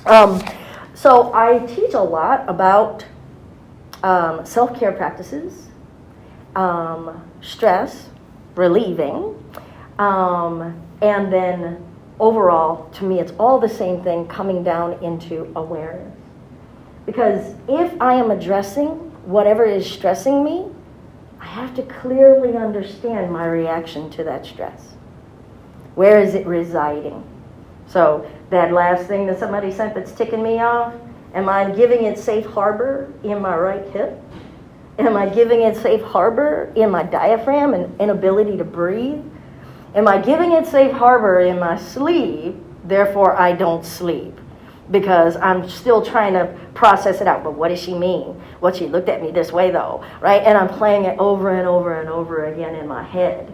Um, so I teach a lot about self-care practices, stress relieving, and then overall, to me, it's all the same thing coming down into awareness. Because if I am addressing whatever is stressing me, I have to clearly understand my reaction to that stress. Where is it residing? So that last thing that somebody sent that's ticking me off, am I giving it safe harbor in my right hip? Am I giving it safe harbor in my diaphragm and inability to breathe? Am I giving it safe harbor in my sleep, therefore I don't sleep? Because I'm still trying to process it out. But what does she mean? Well, she looked at me this way though, right? And I'm playing it over and over and over again in my head.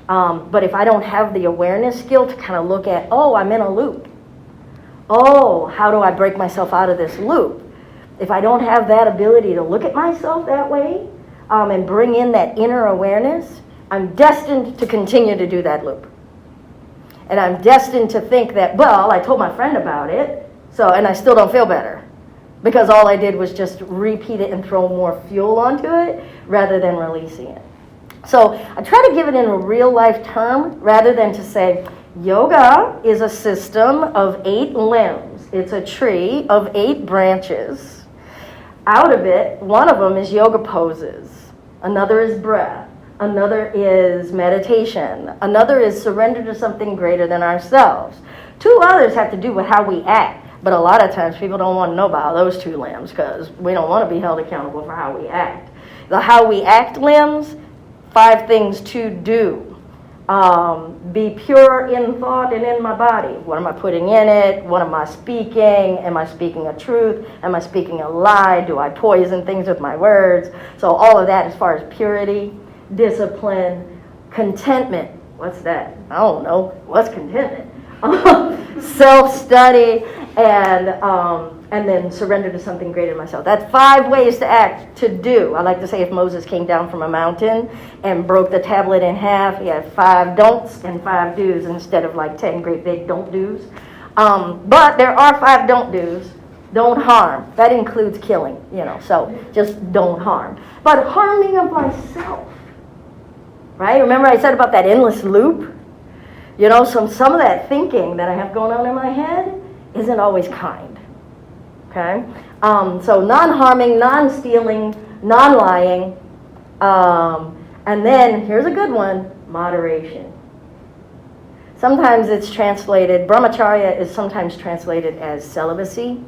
But if I don't have the awareness skill to kind of look at, oh, I'm in a loop. Oh, how do I break myself out of this loop? If I don't have that ability to look at myself that way and bring in that inner awareness, I'm destined to continue to do that loop. And I'm destined to think that, well, I told my friend about it, and I still don't feel better. Because all I did was just repeat it and throw more fuel onto it rather than releasing it. So I try to give it in a real life term rather than to say, yoga is a system of 8 limbs. It's a tree of 8 branches. Out of it, one of them is yoga poses. Another is breath. Another is meditation. Another is surrender to something greater than ourselves. 2 others have to do with how we act. But a lot of times people don't want to know about those 2 limbs because we don't want to be held accountable for how we act. The how we act limbs, 5 things to do. Be pure in thought and in my body. What am I putting in it? What am I speaking? Am I speaking a truth? Am I speaking a lie? Do I poison things with my words? So all of that as far as purity, discipline, contentment. What's that? I don't know. What's contentment? Self-study, and then surrender to something greater than myself. That's 5 ways to act, to do. I like to say if Moses came down from a mountain and broke the tablet in half, he had 5 don'ts and 5 do's instead of like 10 great big don't do's. But there are 5 don't do's. Don't harm. That includes killing, so just don't harm. But harming of myself, right? Remember I said about that endless loop? Some of that thinking that I have going on in my head isn't always kind. Okay? So non-harming, non-stealing, non-lying. And then, here's a good one, moderation. Sometimes it's translated, brahmacharya is sometimes translated as celibacy.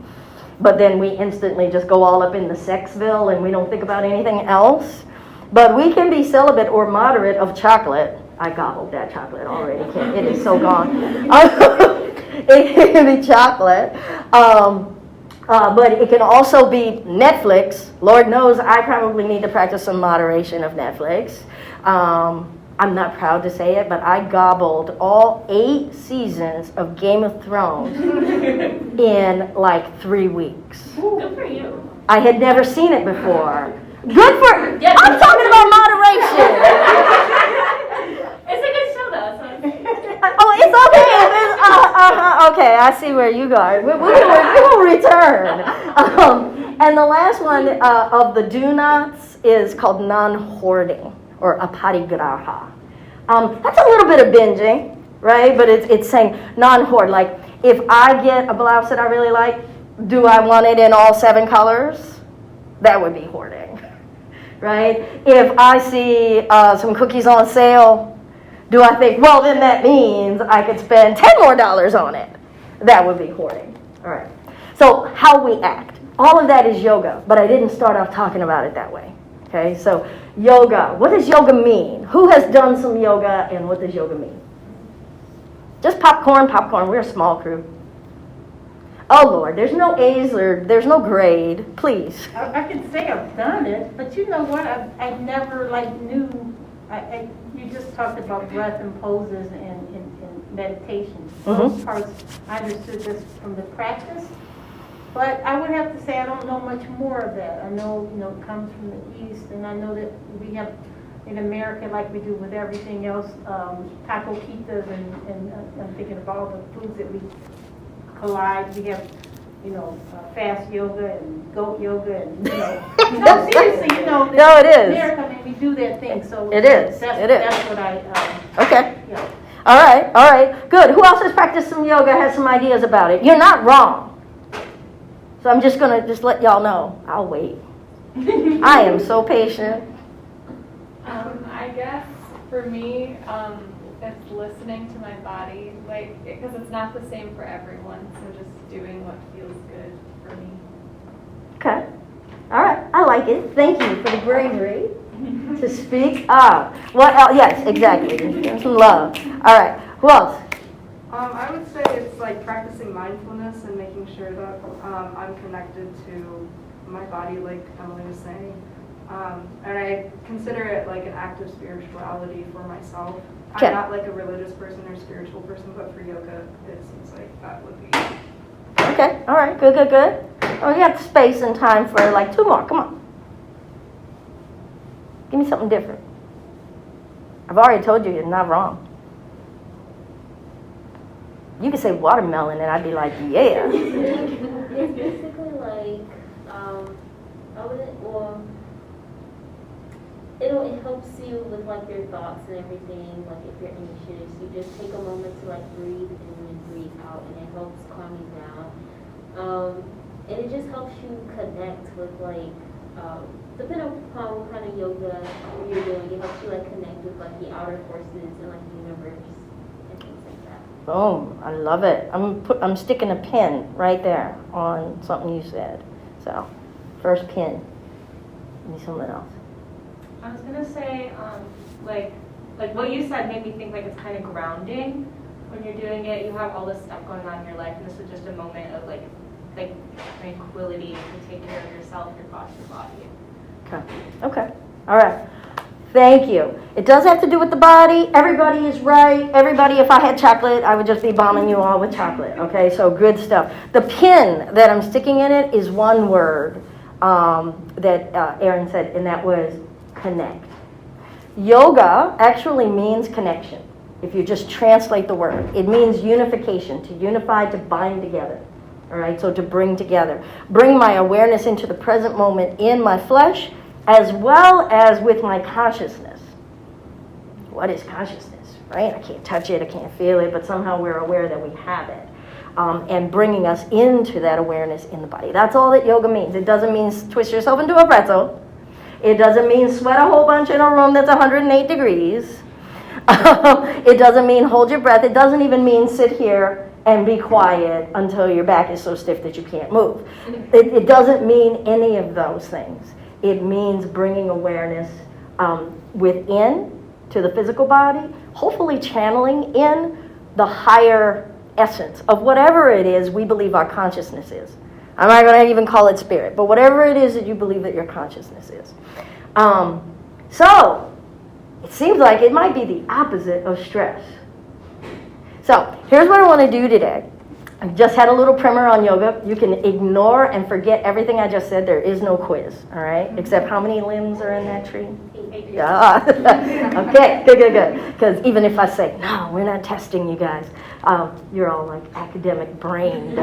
But then we instantly just go all up in the sexville and we don't think about anything else. But we can be celibate or moderate of chocolate. I gobbled that chocolate already. It is so gone. It can be chocolate. But it can also be Netflix. Lord knows I probably need to practice some moderation of Netflix. I'm not proud to say it, but I gobbled all 8 seasons of Game of Thrones in like 3 weeks. Ooh, good for you. I had never seen it before. Good for... Yeah, I'm talking about moderation. It's a good show, though. So. Oh, it's okay. Okay, I see where you go. We will return. And the last one of the do-nots is called non-hoarding, or aparigraha. That's a little bit of binging, right? But it's saying non-hoard. Like, if I get a blouse that I really like, do I want it in all 7 colors? That would be hoarding, right? If I see some cookies on sale, do I think, well, then that means I could spend $10 more on it? That would be hoarding. All right. So how we act. All of that is yoga, but I didn't start off talking about it that way. Okay, so yoga. What does yoga mean? Who has done some yoga, and what does yoga mean? Just popcorn. We're a small crew. Oh, Lord, there's no A's or there's no grade. Please. I can say I've done it, but you know what? I never knew. You just talked about breath and poses and meditation. Those parts I understood this from the practice, but I would have to say I don't know much more of that. I know it comes from the East, and I know that we have in America, like we do with everything else, taco quitas, and I'm thinking of all the foods that we collide. We have, fast yoga and goat yoga and, no, seriously, No, it is. America, I mean, we do that thing, so. It is. That's, It is. That's what I, Okay. yeah. All right, good. Who else has practiced some yoga, has some ideas about it? You're not wrong. So I'm just going to just let y'all know. I'll wait. I am so patient. I guess for me, it's listening to my body, like, because it's not the same for everyone, so just doing what feels good for me. Okay. All right. I like it. Thank you for the bravery to speak up. What else? Yes, exactly. Some love. All right. Who else? I would say it's like practicing mindfulness and making sure that I'm connected to my body, like Emily was saying. And I consider it like an act of spirituality for myself. Okay. I'm not like a religious person or spiritual person, but for yoga, it seems like that would be. Okay. All right. Good. Oh, you have space and time for like 2 more. Come on. Give me something different. I've already told you you're not wrong. You could say watermelon and I'd be like, yeah. It's basically like, I wouldn't, well, it helps you with like your thoughts and everything, like if you're anxious, you just take a moment to like breathe in and breathe out, and it helps calm you down. And it just helps you connect with like, depending upon what kind of yoga you're doing, it helps you like connect with like the outer forces and like the universe and things like that. Boom. I love it. I'm sticking a pin right there on something you said. So, first pin. Give me something else. I was gonna say, like what you said made me think like it's kind of grounding. When you're doing it, you have all this stuff going on in your life, and this is just a moment of like tranquility to take care of yourself, your thoughts, your body. Okay. All right. Thank you. It does have to do with the body. Everybody is right. Everybody, if I had chocolate, I would just be bombing you all with chocolate. Okay, so good stuff. The pin that I'm sticking in it is one word that Aaron said, and that was connect. Yoga actually means connection. If you just translate the word, it means unification, to unify, to bind together. All right, so to bring together. Bring my awareness into the present moment in my flesh, as well as with my consciousness. What is consciousness, right? I can't touch it, I can't feel it, but somehow we're aware that we have it. And bringing us into that awareness in the body. That's all that yoga means. It doesn't mean twist yourself into a pretzel. It doesn't mean sweat a whole bunch in a room that's 108 degrees. It doesn't mean hold your breath. It doesn't even mean sit here and be quiet until your back is so stiff that you can't move. It doesn't mean any of those things. It means bringing awareness within to the physical body, hopefully channeling in the higher essence of whatever it is we believe our consciousness is. I'm not going to even call it spirit, but whatever it is that you believe that your consciousness is. So, it seems like it might be the opposite of stress. So, here's what I want to do today. I just had a little primer on yoga. You can ignore and forget everything I just said. There is no quiz, all right? Except how many limbs are in that tree? Yeah. Okay, good. Because even if I say, no, we're not testing you guys, you're all like academic brained,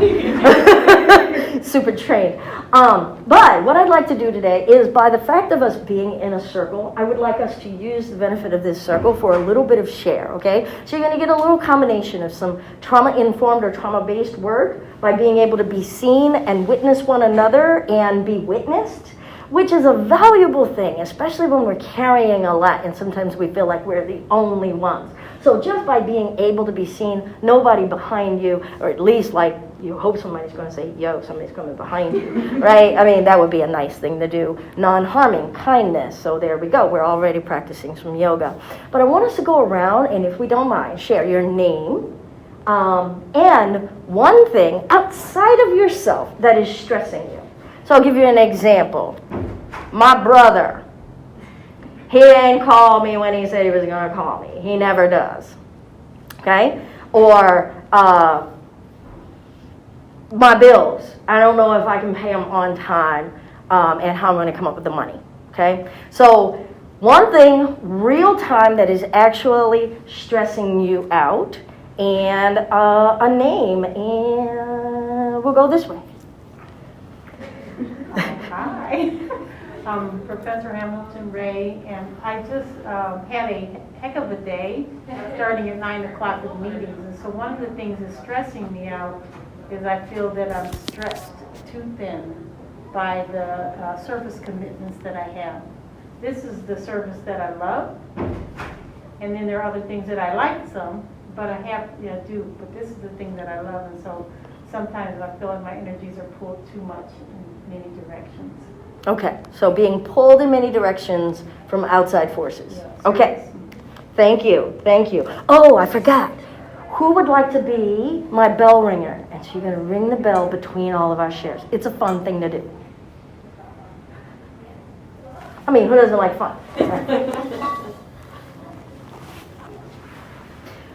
super trained. But what I'd like to do today is, by the fact of us being in a circle, I would like us to use the benefit of this circle for a little bit of share, okay? So you're going to get a little combination of some trauma-informed or trauma-based work by being able to be seen and witness one another and be witnessed, which is a valuable thing, especially when we're carrying a lot and sometimes we feel like we're the only ones. So just by being able to be seen, nobody behind you, or at least like you hope somebody's going to say, yo, somebody's coming behind you, right? I mean, that would be a nice thing to do. Non-harming, kindness. So there we go. We're already practicing some yoga. But I want us to go around and, if we don't mind, share your name and one thing outside of yourself that is stressing you. So I'll give you an example. My brother, he ain't called me when he said he was going to call me. He never does. Okay? Or my bills. I don't know if I can pay them on time and how I'm going to come up with the money. Okay? So one thing real time that is actually stressing you out and a name, and we'll go this way. Hi, I'm Professor Hamilton Ray, and I just had a heck of a day starting at 9 o'clock with meetings. And so one of the things that's stressing me out is I feel that I'm stretched too thin by the service commitments that I have. This is the service that I love, and then there are other things that I like some, but I have do. But this is the thing that I love, and so sometimes I feel like my energies are pulled too much in many directions. Okay, so being pulled in many directions from outside forces. Yeah, Okay, thank you, thank you. Oh, I forgot. Who would like to be my bell ringer? And so you're going to ring the bell between all of our shares. It's a fun thing to do. I mean, who doesn't like fun?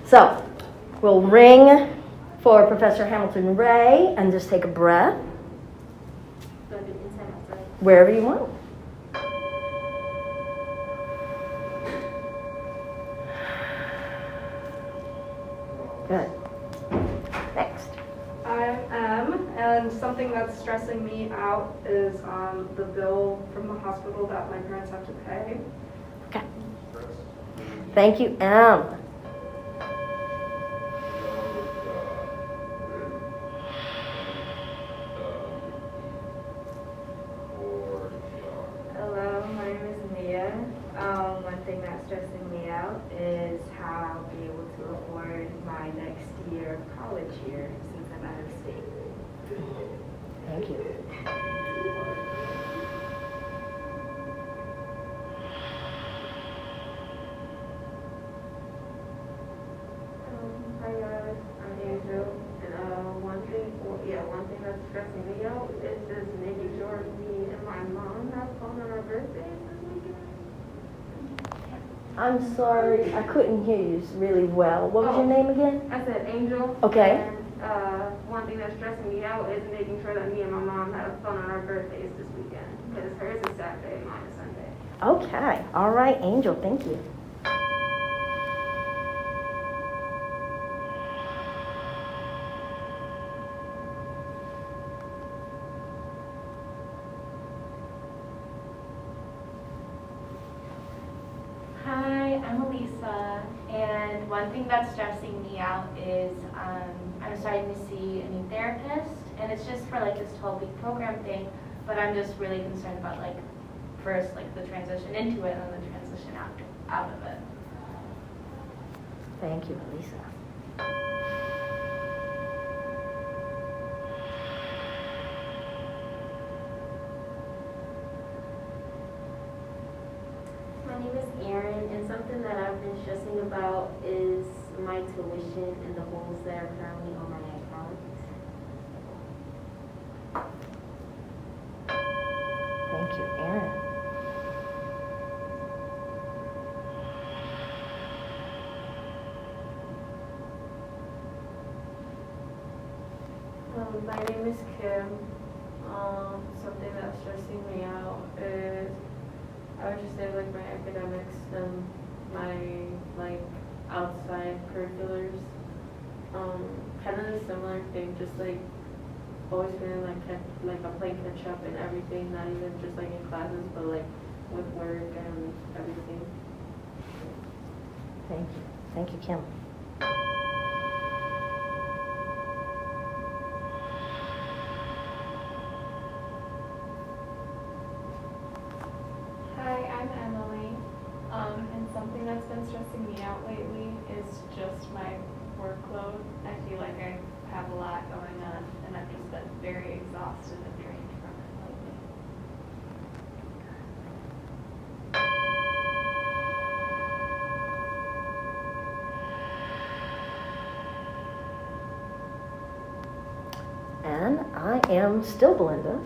So, we'll ring for Professor Hamilton Ray and just take a breath. Do I do inside or outside? Wherever you want. Good. Next. I am, and something that's stressing me out is the bill from the hospital that my parents have to pay. Okay. Thank you, M. Hello, my name is Mia. One thing that's stressing me out is how I'll be able to afford my next year of college here since I'm out of state. Thank you. Hi guys, I'm Angel, and one thing that's stressing me out is just making sure me and my mom have fun on our birthdays this weekend. I'm sorry, I couldn't hear you really well. What was your name again? I said Angel. Okay. And one thing that's stressing me out is making sure that me and my mom have fun on our birthdays this weekend. Because hers is Saturday, mine is Sunday. Okay. All right, Angel, thank you. Hi, I'm Elisa, and one thing that's stressing me out is I'm starting to see a new therapist, and it's just for like this 12-week program thing, but I'm just really concerned about like first like the transition into it and then the transition out of it. Thank you, Elisa. My name is Erin, and something that I've been stressing about is my tuition and the holes that are currently on my account. Thank you, Aaron. My name is Kim. Something that's stressing me out is I would just say like my academics and my like outside curriculars. Kind of a similar thing, just like always feeling like I'm playing catch up in everything, not even just like in classes, but like with work and everything. Thank you. Thank you, Kim. Hi, I'm Emily. And something that's been stressing me out lately is just my workload. I feel like I have a lot going on, and I've just been very exhausted and drained from it lately. And I am still Belinda.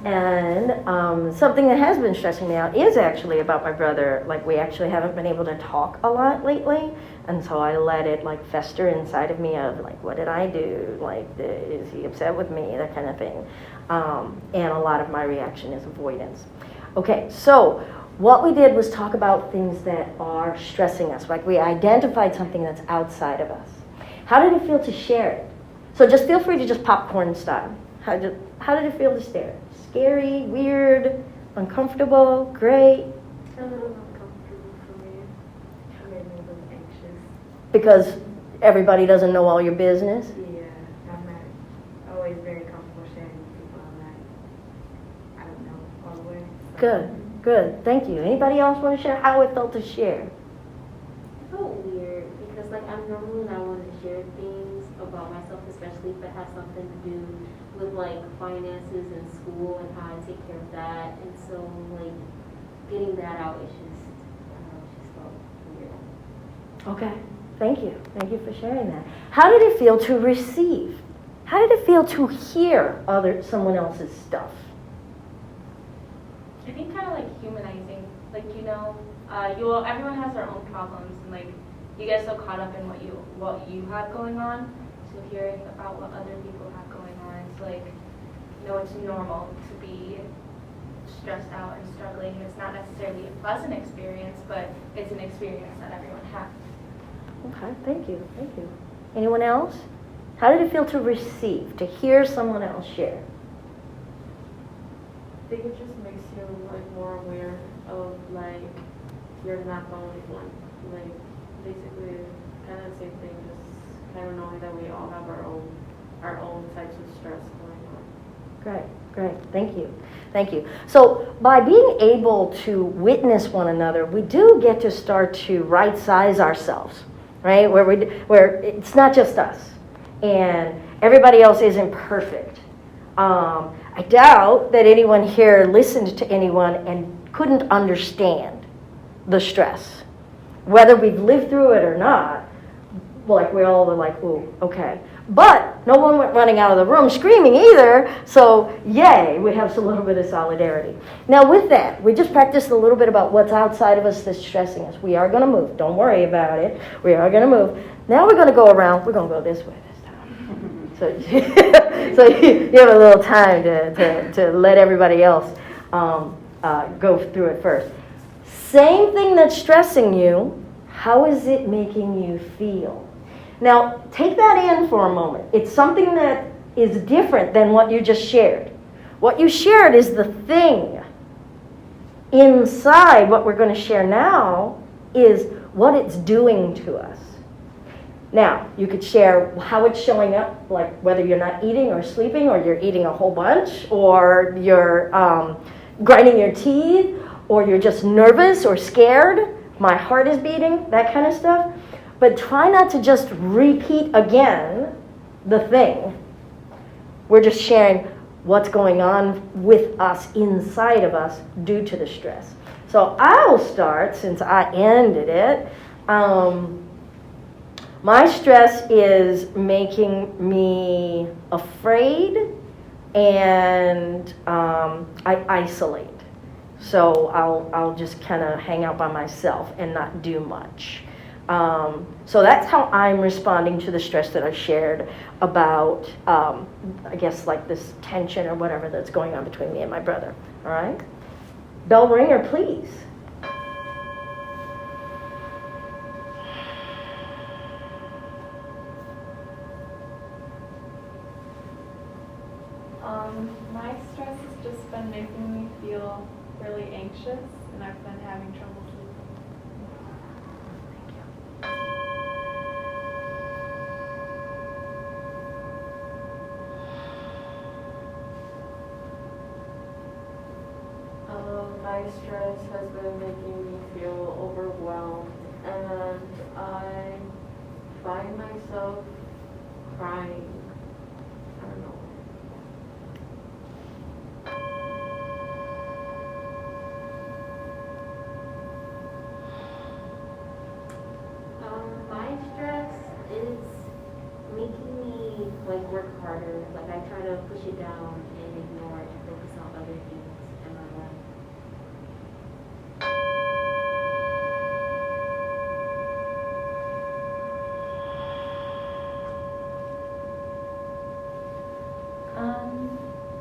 And something that has been stressing me out is actually about my brother. Like, we actually haven't been able to talk a lot lately. And so I let it, like, fester inside of me of, like, what did I do? Like, is he upset with me? That kind of thing. And a lot of my reaction is avoidance. Okay, so what we did was talk about things that are stressing us. Like, we identified something that's outside of us. How did it feel to share it? So just feel free to just popcorn style. How did it feel to share it? Scary, weird, uncomfortable, great? A little uncomfortable for me. It made me a little anxious. Because everybody doesn't know all your business? Yeah, I'm not always very comfortable sharing with people I don't know all the way. So. Good. Thank you. Anybody else want to share how it felt to share? It felt weird because like I'm normally not one to share things about myself, especially if it has something to do with like finances and school and how I take care of that. And so like getting that out is just, I don't know, it just felt weird. Okay. Thank you. Thank you for sharing that. How did it feel to receive? How did it feel to hear someone else's stuff? I think kind of like humanizing, like everyone has their own problems, and like you get so caught up in what you have going on. So hearing about what other people have going on, it's like it's normal to be stressed out and struggling. It's not necessarily a pleasant experience, but it's an experience that everyone has. Okay. Thank you. Anyone else? How did it feel to receive, to hear someone else share? I think it just makes you like more aware of like you're not the only one. Like basically kind of the same thing, just kind of knowing that we all have our own types of stress going on. Great. Thank you. So by being able to witness one another, we do get to start to right size ourselves, right? Where it's not just us, and everybody else isn't perfect. I doubt that anyone here listened to anyone and couldn't understand the stress. Whether we've lived through it or not, like we all were like, ooh, okay. But no one went running out of the room screaming either, so yay, we have a little bit of solidarity. Now with that, we just practiced a little bit about what's outside of us that's stressing us. We are going to move. Don't worry about it. We are going to move. Now we're going to go around. We're going to go this way. So you have a little time to let everybody else go through it first. Same thing that's stressing you, how is it making you feel? Now, take that in for a moment. It's something that is different than what you just shared. What you shared is the thing. Inside what we're going to share now is what it's doing to us. Now, you could share how it's showing up, like whether you're not eating or sleeping, or you're eating a whole bunch, or you're grinding your teeth, or you're just nervous or scared. My heart is beating, that kind of stuff. But try not to just repeat again the thing. We're just sharing what's going on with us, inside of us, due to the stress. So I'll start, since I ended it. My stress is making me afraid, and I isolate. So I'll just kind of hang out by myself and not do much. So that's how I'm responding to the stress that I shared about, I guess, like this tension or whatever that's going on between me and my brother. All right? Bell ringer, please. My stress has just been making me feel really anxious, and I've been having trouble sleeping. My stress has been making me feel overwhelmed, and I find myself crying. I don't know. My stress is making me like work harder. Like I try to push it down and ignore it and focus on other things in my life.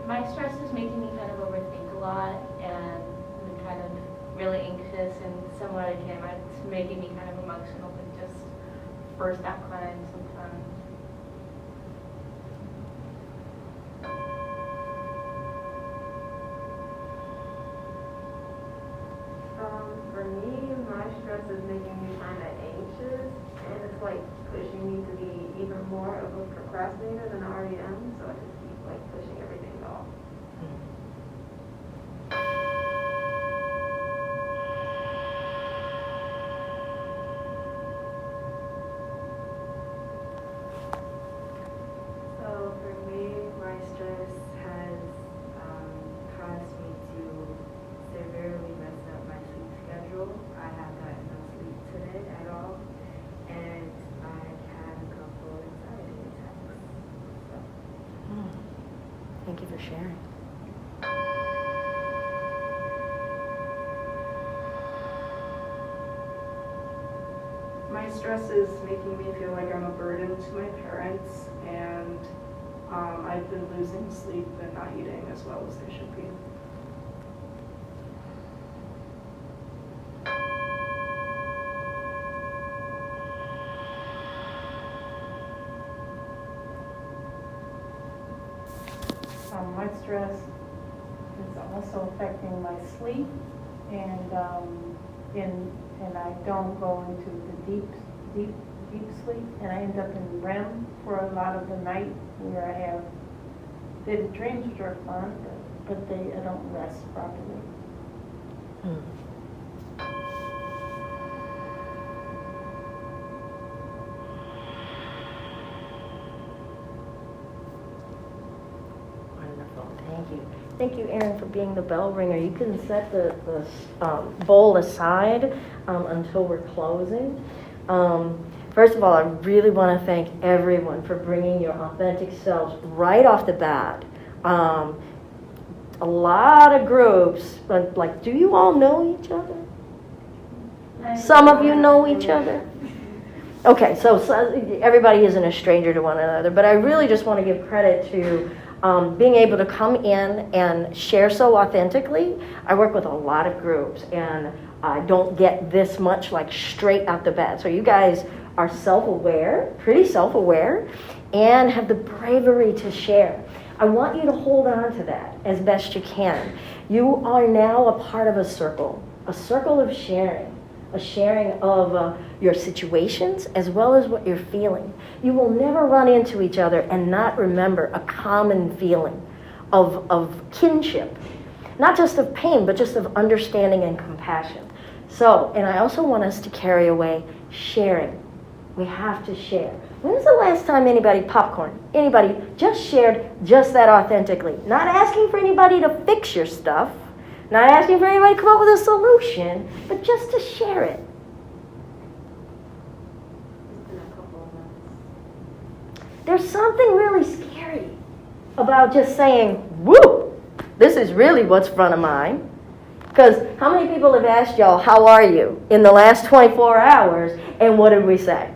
My stress is making me kind of overthink a lot and kind of really anxious, and similar to him, it's making me kind of emotional with just first that kind sometimes. For me, my stress is making me kind of anxious, and it's like pushing me to be even more of a procrastinator than I already am. So I just keep like pushing everything off. So for me, my stress has caused me to severely mess up my sleep schedule. I have gotten no sleep today at all, and I've had a couple anxiety attacks. So. Thank you for sharing. My stress is making me feel like I'm a burden to my parents, and I've been losing sleep and not eating as well as I should be. My stress is also affecting my sleep, and I don't go into the deep sleep, and I end up in REM for a lot of the night, where I have vivid dreams, which are fun, but I don't rest properly. Wonderful. Thank you. Thank you, Erin, for being the bell ringer. You can set the bowl aside until we're closing. First of all, I really want to thank everyone for bringing your authentic selves right off the bat. A lot of groups, but like, do you all know each other? Some of you know each other? Okay, so everybody isn't a stranger to one another, but I really just want to give credit to being able to come in and share so authentically. I work with a lot of groups, and I don't get this much like straight out the bat. So you guys are self-aware, pretty self-aware, and have the bravery to share. I want you to hold on to that as best you can. You are now a part of a circle of sharing, a sharing of your situations as well as what you're feeling. You will never run into each other and not remember a common feeling of kinship, not just of pain, but just of understanding and compassion. So, and I also want us to carry away sharing. We have to share. When's the last time anybody just shared just that authentically? Not asking for anybody to fix your stuff, not asking for anybody to come up with a solution, but just to share it. There's something really scary about just saying, woo, this is really what's front of mind. Because how many people have asked y'all, how are you, in the last 24 hours, and what did we say?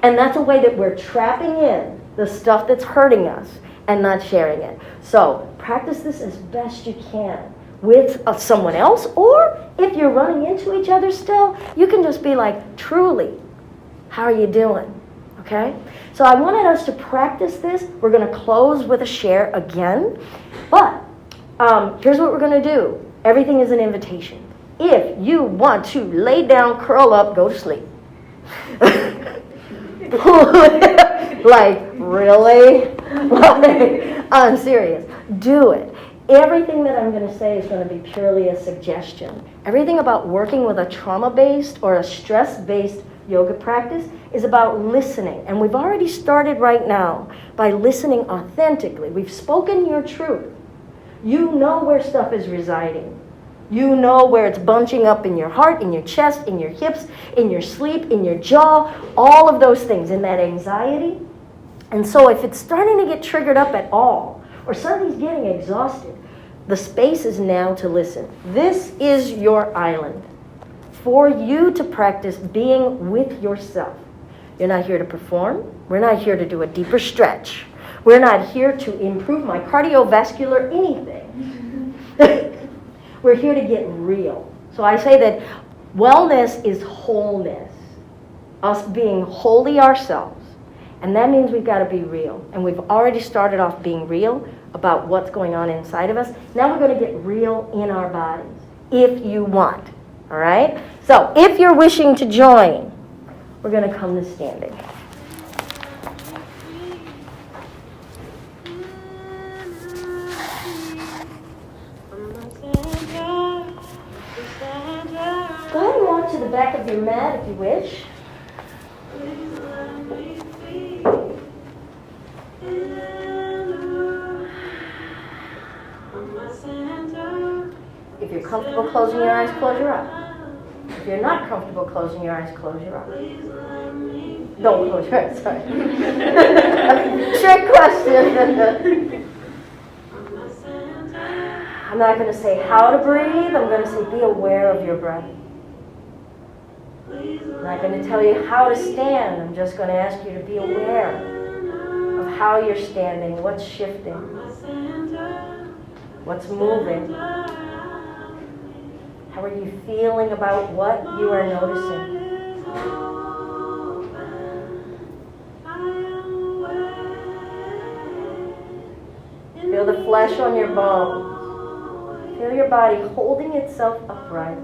And that's a way that we're trapping in the stuff that's hurting us and not sharing it. So practice this as best you can with someone else, or if you're running into each other still, you can just be like, truly, how are you doing? Okay? So I wanted us to practice this. We're going to close with a share again. But here's what we're going to do. Everything is an invitation. If you want to lay down, curl up, go to sleep. Like, really? Like, I'm serious. Do it. Everything that I'm going to say is going to be purely a suggestion. Everything about working with a trauma-based or a stress-based yoga practice is about listening. And we've already started right now by listening authentically. We've spoken your truth. You know where stuff is residing. You know where it's bunching up in your heart, in your chest, in your hips, in your sleep, in your jaw, all of those things, in that anxiety. And so if it's starting to get triggered up at all, or somebody's getting exhausted, the space is now to listen. This is your island for you to practice being with yourself. You're not here to perform. We're not here to do a deeper stretch. We're not here to improve my cardiovascular anything. We're here to get real. So I say that Wellness is wholeness, us being wholly ourselves. And that means we've got to be real. And we've already started off being real about what's going on inside of us. Now we're going to get real in our bodies, if you want. All right? So if you're wishing to join, we're going to come to standing. Go ahead and walk to the back of your mat if you wish. If you're comfortable closing your eyes, close your eyes. If you're not comfortable closing your eyes, close your eyes. Don't close your eyes, sorry. Trick question. I'm not going to say how to breathe. I'm going to say be aware of your breath. I'm not going to tell you how to stand. I'm just going to ask you to be aware of how you're standing, what's shifting, what's moving. How are you feeling about what you are noticing? Feel the flesh on your bones. Feel your body holding itself upright.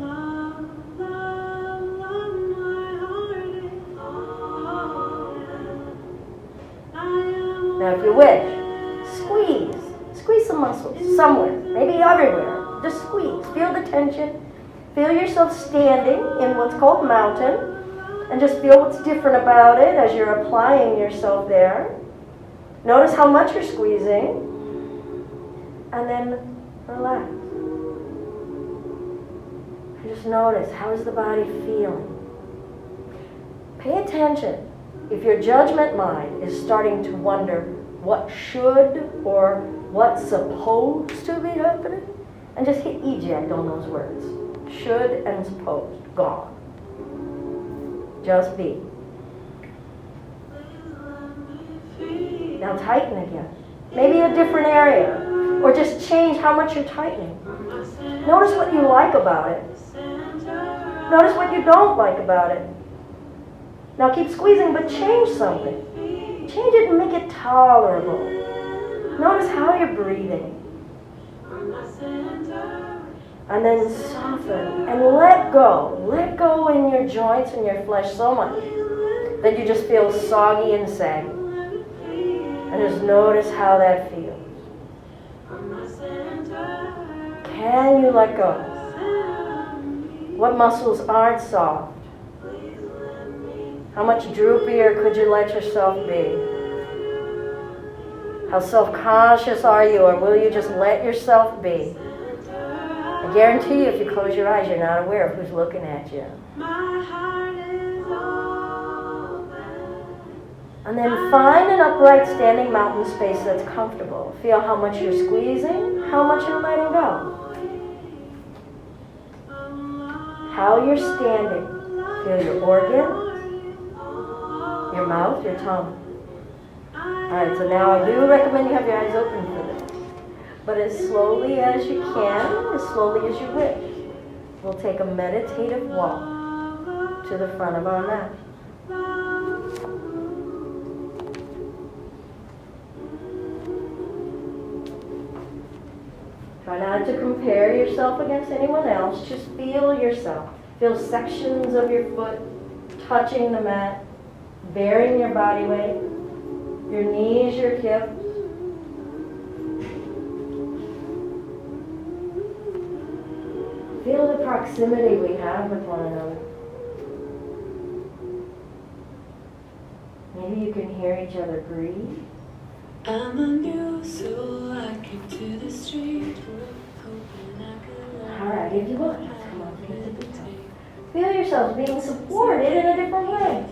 Now if you wish, squeeze some muscles somewhere, maybe everywhere. Just squeeze. Feel the tension. Feel yourself standing in what's called mountain, and just feel what's different about it as you're applying yourself there. Notice how much you're squeezing, and then relax. And just notice, how is the body feeling? Pay attention. If your judgment mind is starting to wonder what should or what's supposed to be happening, and just hit eject on those words. Should and supposed. Gone. Just be. Now tighten again. Maybe a different area. Or just change how much you're tightening. Notice what you like about it. Notice what you don't like about it. Now keep squeezing, but change something. Change it and make it tolerable. Notice how you're breathing. And then soften and let go. Let go in your joints and your flesh so much that you just feel soggy and saggy. And just notice how that feels. Can you let go? What muscles aren't soft? How much droopier could you let yourself be? How self-conscious are you, or will you just let yourself be? I guarantee you, if you close your eyes, you're not aware of who's looking at you. And then find an upright standing mountain space that's comfortable. Feel how much you're squeezing, how much you're letting go. How you're standing. Feel your organs, your mouth, your tongue. Alright, so now I do recommend you have your eyes open for this. But as slowly as you can, as slowly as you wish, we'll take a meditative walk to the front of our mat. Try not to compare yourself against anyone else. Just feel yourself. Feel sections of your foot touching the mat, bearing your body weight, your knees, your hips. Feel the proximity we have with one another. Maybe you can hear each other breathe. I'm a new soul, I came to the street, hoping I could. Alright, if you want, come on, get the beat up. Feel yourselves being supported in a different way.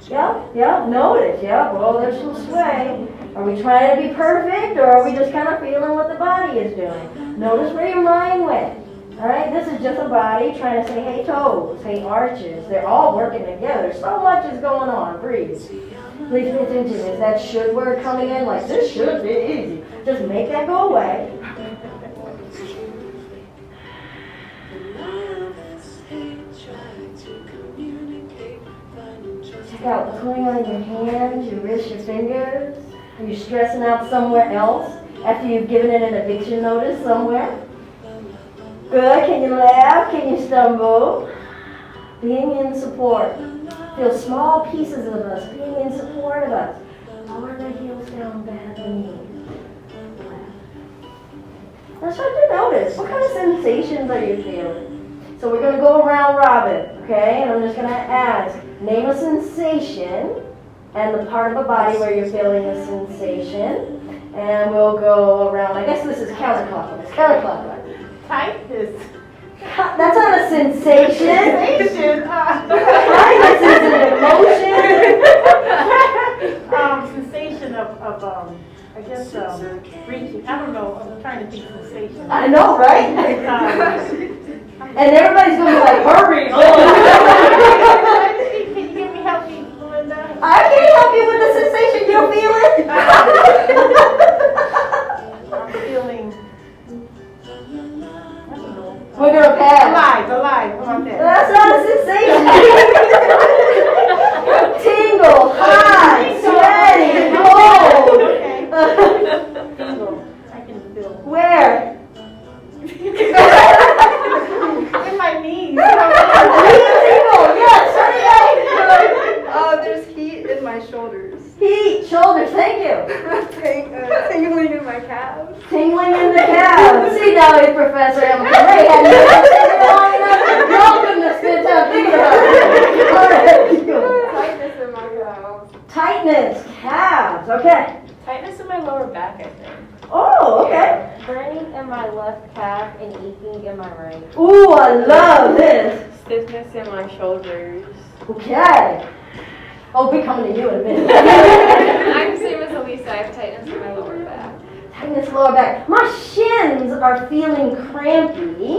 Yep, notice, well, there's some sway. Are we trying to be perfect, or are we just kind of feeling what the body is doing? Notice where your mind went. Alright, this is just a body trying to say, hey toes, hey arches. They're all working together. So much is going on. Breathe. Please pay attention. Is that should word coming in? Like, this should be easy. Just make that go away. Try Check out what's going on in your hands, your wrists, your fingers. Are you stressing out somewhere else after you've given it an eviction notice somewhere? Good. Can you laugh? Can you stumble? Being in support. Feel small pieces of us being in support of us. Lower the heels down, bend the knees. Now start to notice, what kind of sensations are you feeling? So we're going to go around robin, okay? And I'm just going to ask, name a sensation and the part of the body where you're feeling a sensation. And we'll go around, I guess this is counterclockwise. Counterclockwise. Tightness. That's not a sensation. Sensation. Tightness is an emotion. Sensation of I guess, reaching. I don't know. I'm trying to think of sensation. I know, right? And everybody's going to be like, hurry. Can you help me, Belinda? I can't help you with the sensation you're feeling. I'm feeling. I don't know. We're going to pass. Alive. Come on there. That's not a sensation. Tingle, hot, sweaty, cold. Okay. Tingle. I can feel. Where? In my knees. Tingle, yes, There's heat in my shoulders. heat, shoulders, thank you. Tingling in my calves. Tingling in the calves. See now, Professor Hamilton. Hey, had you been sitting long enough? Y'all couldn't have spent time thinking about it. All right. Tightness in my calves. Tightness, calves, okay. Tightness in my lower back, I think. Oh, okay. Burning in my left calf and aching in my right. Ooh, I love this. Stiffness in my shoulders. Okay. Oh, we're coming to you in a minute. I'm the same as Elisa. I have tightness in my lower back. Tightness lower back. My shins are feeling crampy.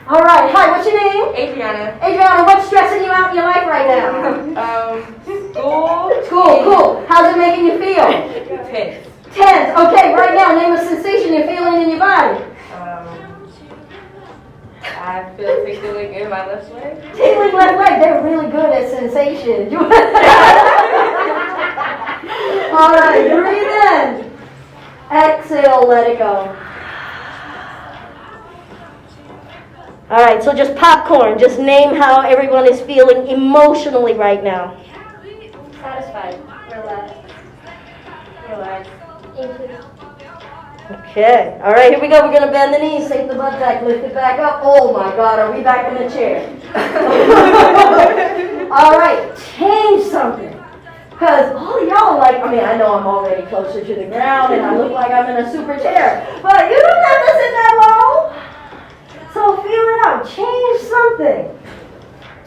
All right. Hi, what's your name? Adriana. Adriana, what's stressing you out in your life right now? School. Cool. How's it making you feel? Tense. Tense. Okay, right now, name a sensation you're feeling in your body. I feel tingling in my left leg. Tingling left leg. They're really good at sensations. All right, breathe in. Exhale, let it go. All right, so just popcorn. Just name how everyone is feeling emotionally right now. Satisfied. Relaxed. Anxious. Okay. All right, here we go. We're going to bend the knees, take the butt back, lift it back up. Oh, my God, are we back in the chair? All right, change something. Because all of y'all are like, I mean, I know I'm already closer to the ground and I look like I'm in a super chair. But you don't have to sit that low. So feel it out. Change something.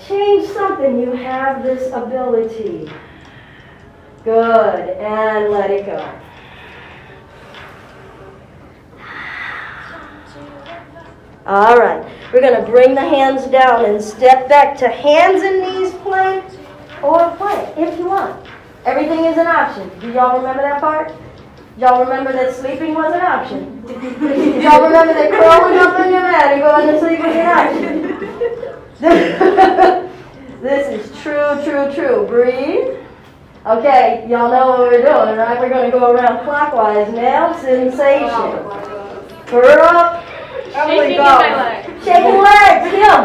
Change something. You have this ability. Good. And let it go. All right. We're going to bring the hands down and step back to hands and knees plank or plank if you want. Everything is an option. Do y'all remember that part? Y'all remember that sleeping was an option? Y'all remember that crawling up on your mat and going to sleep was an option? This is true. Breathe. Okay, y'all know what we're doing, right? We're going to go around clockwise now. Sensation. Curl up. Shaking in my leg. Shaking legs, Kim.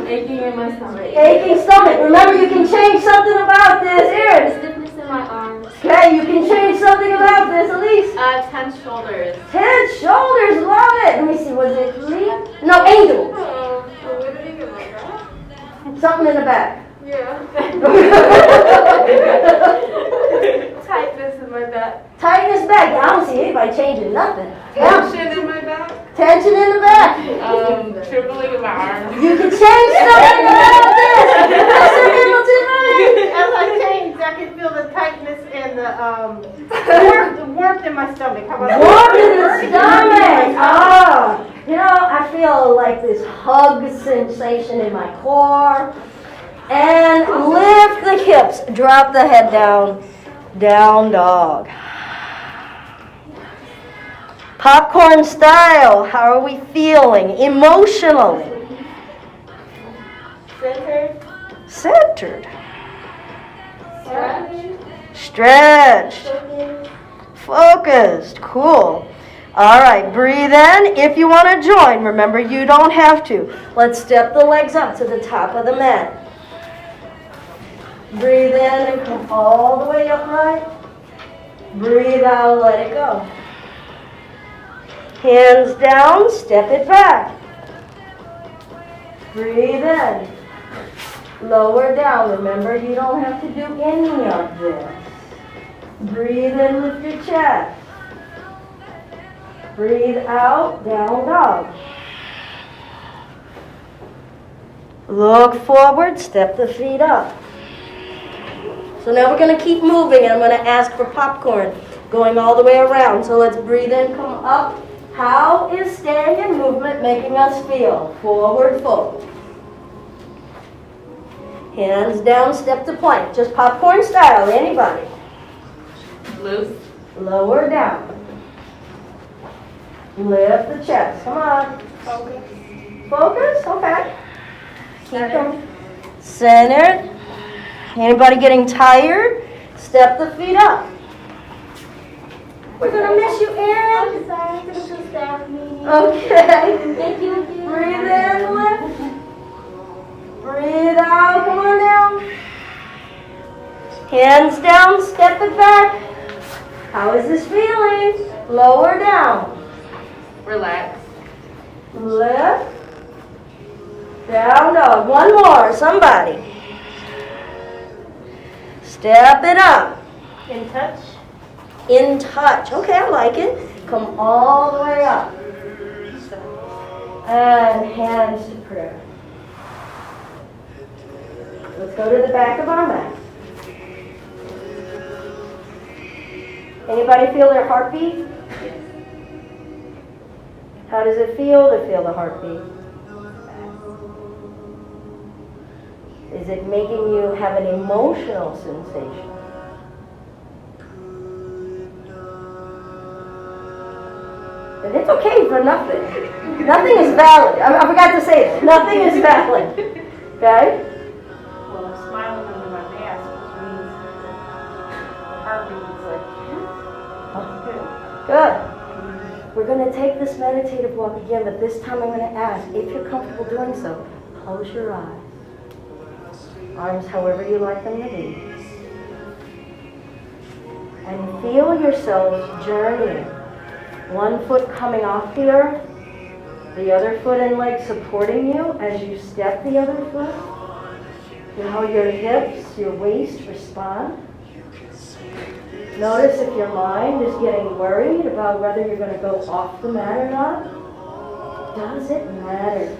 Aching in my stomach. Aching stomach. Remember, you can change something about this. Here. Stiffness in my arms. Okay, you can change something about this, Elise. Tense shoulders. Tense shoulders, love it. Let me see, was it Leah? No, Angel. Where did he get like that? Something in the back. Yeah. Tightness in my back. Tightness back. I don't see anybody changing nothing. Tension in my back. Tension in the back. Trembling in my arms. You can change something about this. Professor Hamilton, As I change, I can feel the tightness and the warmth in my stomach. How about warm in the stomach. Oh, you know, I feel like this hug sensation in my core. And lift the hips. Drop the head down. Down dog. Popcorn style. How are we feeling emotionally? Centered. Centered. Stretched. Focused. Cool. All right, breathe in. If you want to join, remember you don't have to. Let's step the legs up to the top of the mat. Breathe in and come all the way upright. Breathe out, let it go. Hands down, step it back. Breathe in. Lower down. Remember, you don't have to do any of this. Breathe in, lift your chest. Breathe out, down dog. Look forward, step the feet up. So now we're going to keep moving, and I'm going to ask for popcorn, going all the way around. So let's breathe in, come up. How is staying in movement making us feel? Forward fold. Hands down, step to plank. Just popcorn style, anybody. Loose. Lower down. Lift the chest. Come on. Focus. Focus? Okay. Keep them centered. Anybody getting tired? Step the feet up. We're going to miss you, Erin. I'm sorry, this is a staff meeting. Okay. Thank you. Breathe in, lift. Breathe out. Come on down. Hands down, step it back. How is this feeling? Lower down. Relax. Lift. Down dog. One more. Somebody. Step it up. In touch. In touch. Okay, I like it. Come all the way up. And hands to prayer. Let's go to the back of our mat. Anybody feel their heartbeat? How does it feel to feel the heartbeat? Is it making you have an emotional sensation? And it's okay for nothing. Nothing is valid. I forgot to say it. Nothing is valid. Okay? Well, I'm smiling under my mask, which means the heartbeat is like, Good. We're going to take this meditative walk again, but this time I'm going to ask, if you're comfortable doing so, close your eyes. Arms however you like them to be. And feel yourselves journeying. One foot coming off the earth, the other foot and leg supporting you as you step the other foot. Feel how your hips, your waist respond. Notice if your mind is getting worried about whether you're going to go off the mat or not. Does it matter?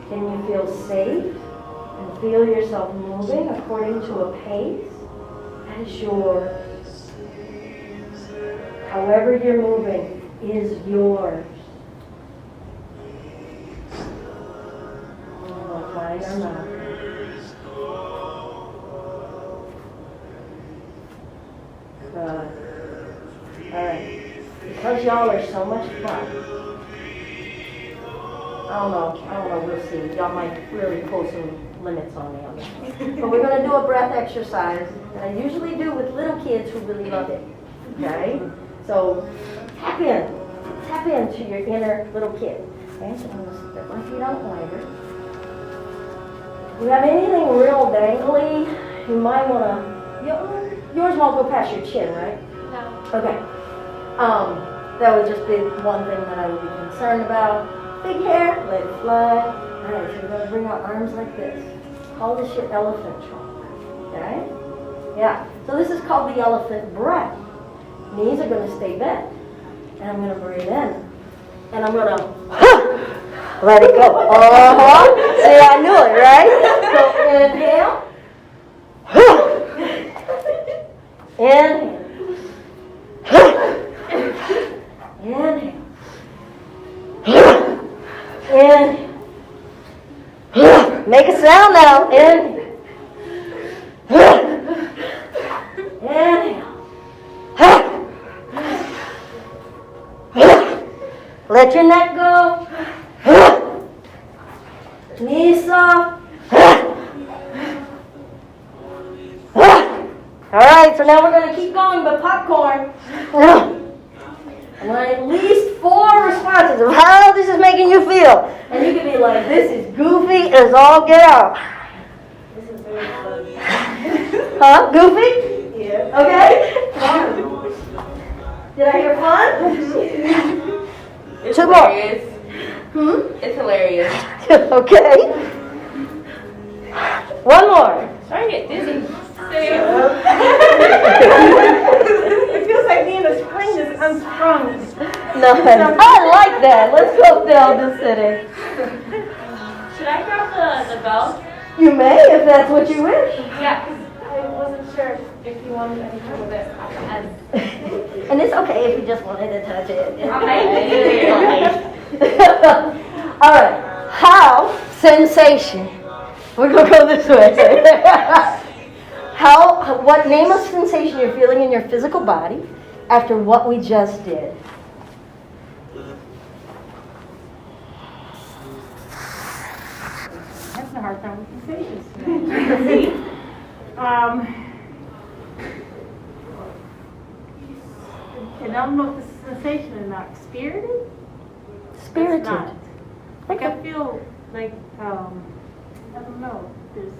Can you feel safe and feel yourself moving according to a pace that is yours? However you're moving is yours. Find or not. Good. All right. Because y'all are so much fun. I don't know, we'll see. Y'all might really pull some limits on me on this. But we're going to do a breath exercise that I usually do with little kids who really love it. Okay? So tap into your inner little kid. Okay, so I'm going to step my feet out wider. If you have anything real dangly, you might want to, yours won't go past your chin, right? No. Okay. That would just be one thing that I would be concerned about. Big hair, let it fly. All right, so we're going to bring our arms like this. Call this your elephant trunk. Okay? Yeah. So this is called the elephant breath. Knees are going to stay bent. And I'm going to breathe in. And I'm going to let it go. See, I knew it, right? So inhale. Inhale. Inhale. Inhale. Make a sound now. Inhale. Inhale. Let your neck go. Knees soft. All right, so now we're going to keep going, but popcorn. I want at least 4 responses of how this is making you feel. And you can be like, this is goofy as all get out. This is very fun. Huh? Goofy? Yeah. Okay. Did I hear fun? It's 2 more. hilarious. Hmm? It's hilarious. Okay. 1 more. Trying to get dizzy. It feels like being a spring is unsprung. No, I like that. Let's go down the city. Should I grab the bell? You may, if that's what you wish. Yeah, 'cause I wasn't sure if you wanted anything with it. And it's okay if you just wanted to touch it. Okay. All right. How sensation? We're gonna go this way. What name of sensation you're feeling in your physical body after what we just did? That's a hard time with sensations. And I don't know if it's a sensation or not. Spirited? Spirited. That's not. Like I Okay. feel like I don't know. There's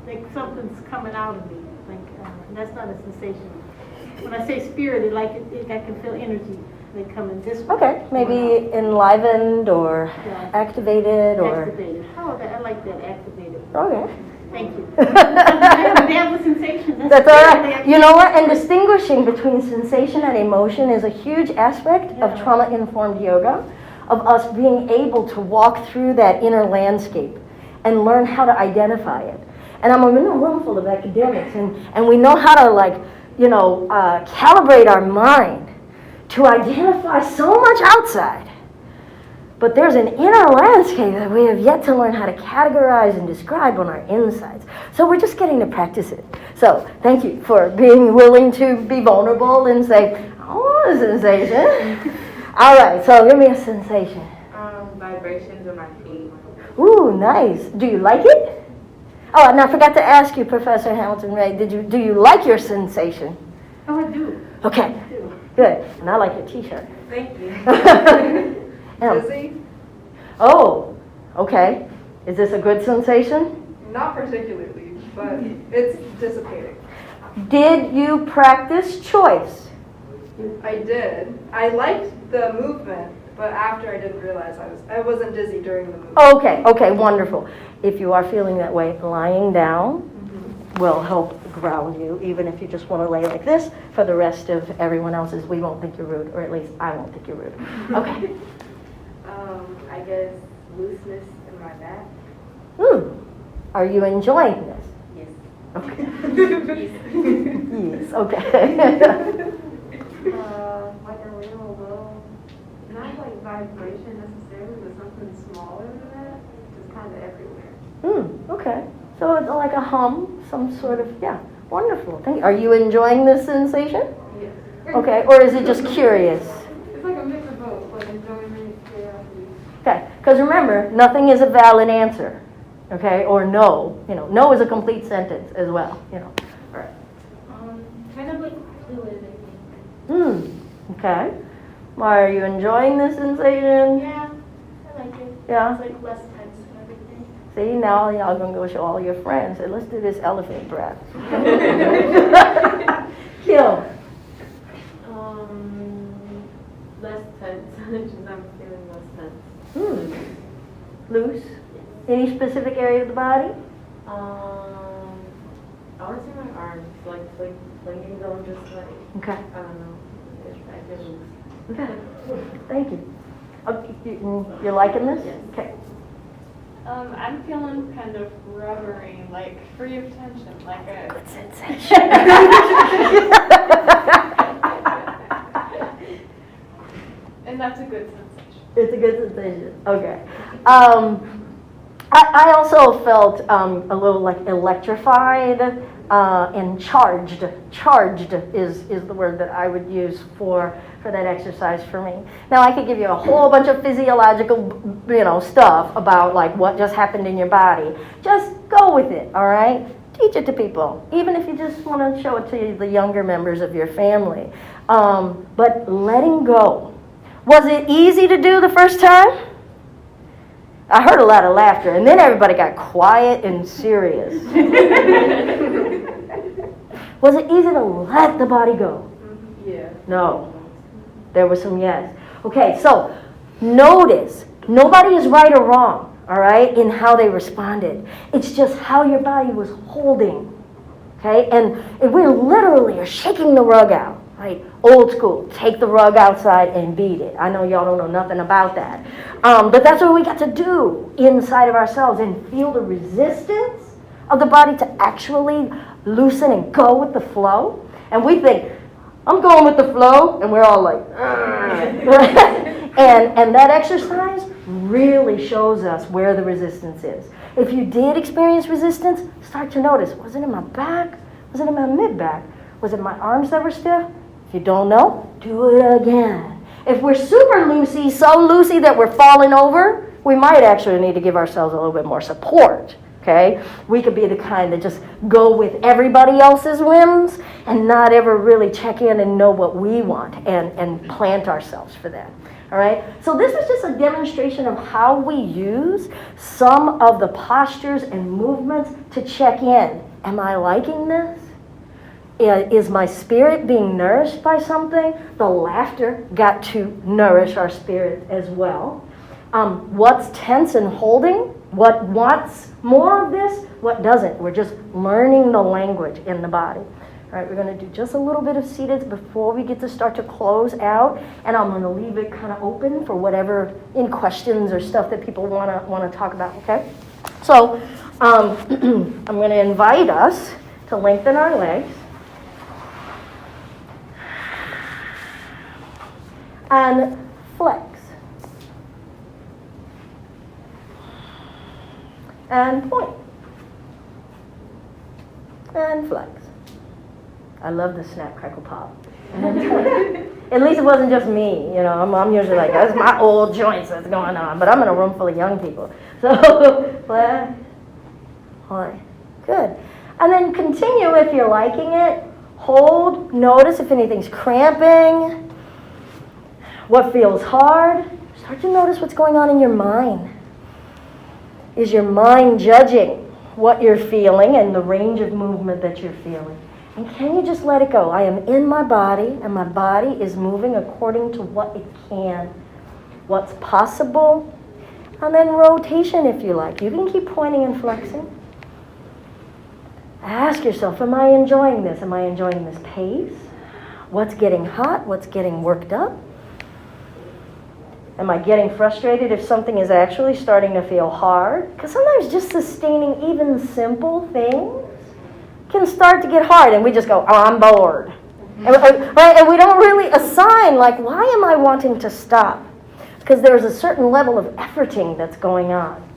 like something's coming out of me. Like that's not a sensation. When I say spirited, like I can feel energy like coming this way. Okay. Maybe enlivened or Yeah. activated or. Activated. Oh, I like that. Activated. Okay. Thank you. I have a sensation. That's all right. You know what? And distinguishing between sensation and emotion is a huge aspect of trauma-informed yoga, of us being able to walk through that inner landscape and learn how to identify it. And I'm in a room full of academics, and we know how to, calibrate our mind to identify so much outside. But there's an inner landscape that we have yet to learn how to categorize and describe on our insides. So we're just getting to practice it. So thank you for being willing to be vulnerable and say, I want a sensation. All right, so give me a sensation. Vibrations in my feet. Ooh, nice. Do you like it? Oh, and I forgot to ask you, Professor Hamilton Ray, do you like your sensation? Oh, I do. Okay, I do. good. And I like your T-shirt. Thank you. Dizzy? Oh, okay. Is this a good sensation? Not particularly, but it's dissipating. Did you practice choice? I did. I liked the movement, but after I didn't realize I wasn't dizzy during the movement. Okay, wonderful. If you are feeling that way, lying down will help ground you, even if you just want to lay like this. For the rest of everyone else's, we won't think you're rude, or at least I won't think you're rude. Okay. I guess looseness in my back. Are you enjoying this? Yes. Okay. Yes, okay. Like a real low, not like vibration necessarily, but something smaller than that, just kind of everywhere. Okay. So it's like a hum, some sort of, yeah, wonderful. Thank you. Are you enjoying this sensation? Yes. Okay, or is it just curious? It's like a mix of both, like enjoyment, curiosity. Okay, because remember, nothing is a valid answer, okay, or no. No is a complete sentence as well, All right. Kind of like fluid, I think. Okay. Are you enjoying this sensation? Yeah, I like it. Yeah. It's like less tense and everything. See, now y'all gonna go show all your friends. Say, let's do this elephant breath. Kill. Less tense. Just I'm feeling less tense. Loose. Any specific area of the body? I want to say my arms, like flinging them, just like Okay. I don't know. I feel loose. Okay. Thank you. Okay, you're liking this? Yes. Okay. I'm feeling kind of rubbery, like free of tension, like a Good sensation. and that's a good sensation. It's a good sensation. Okay. I also felt a little like electrified and charged. Charged is the word that I would use for that exercise for me. Now I could give you a whole bunch of physiological stuff about like what just happened in your body. Just go with it, all right? Teach it to people, even if you just want to show it to the younger members of your family. But letting go. Was it easy to do the first time? I heard a lot of laughter, and then everybody got quiet and serious. Was it easy to let the body go? Yeah. No. There was some yes. Okay, so notice, nobody is right or wrong, all right, in how they responded. It's just how your body was holding, okay? And we literally are shaking the rug out, right? Old school, take the rug outside and beat it. I know y'all don't know nothing about that. But that's what we got to do inside of ourselves and feel the resistance of the body to actually loosen and go with the flow. And we think, I'm going with the flow, and we're all like, and that exercise really shows us where the resistance is. If you did experience resistance, start to notice, was it in my back? Was it in my mid-back? Was it my arms that were stiff? If you don't know, do it again. If we're super loosey, so loosey that we're falling over, we might actually need to give ourselves a little bit more support. Okay? We could be the kind that just go with everybody else's whims and not ever really check in and know what we want and plant ourselves for that. All right? So this is just a demonstration of how we use some of the postures and movements to check in. Am I liking this? Is my spirit being nourished by something? The laughter got to nourish our spirit as well. What's tense and holding? What wants more of this? What doesn't? We're just learning the language in the body. All right, we're going to do just a little bit of seated before we get to start to close out, and I'm going to leave it kind of open for whatever in questions or stuff that people want to talk about. Okay? So I'm going to invite us to lengthen our legs and flex. And point. And flex. I love the snap, crackle, pop. And point. At least it wasn't just me. You know, I'm usually like, that's my old joints that's going on. But I'm in a room full of young people. So, flex, point. Good. And then continue if you're liking it. Hold. Notice if anything's cramping. What feels hard. Start to notice what's going on in your mind. Is your mind judging what you're feeling and the range of movement that you're feeling? And can you just let it go? I am in my body, and my body is moving according to what it can, what's possible, and then rotation if you like. You can keep pointing and flexing. Ask yourself, am I enjoying this? Am I enjoying this pace? What's getting hot? What's getting worked up? Am I getting frustrated if something is actually starting to feel hard? Because sometimes just sustaining even simple things can start to get hard, and we just go, oh, I'm bored. And we don't really assign, like, why am I wanting to stop? Because there's a certain level of efforting that's going on.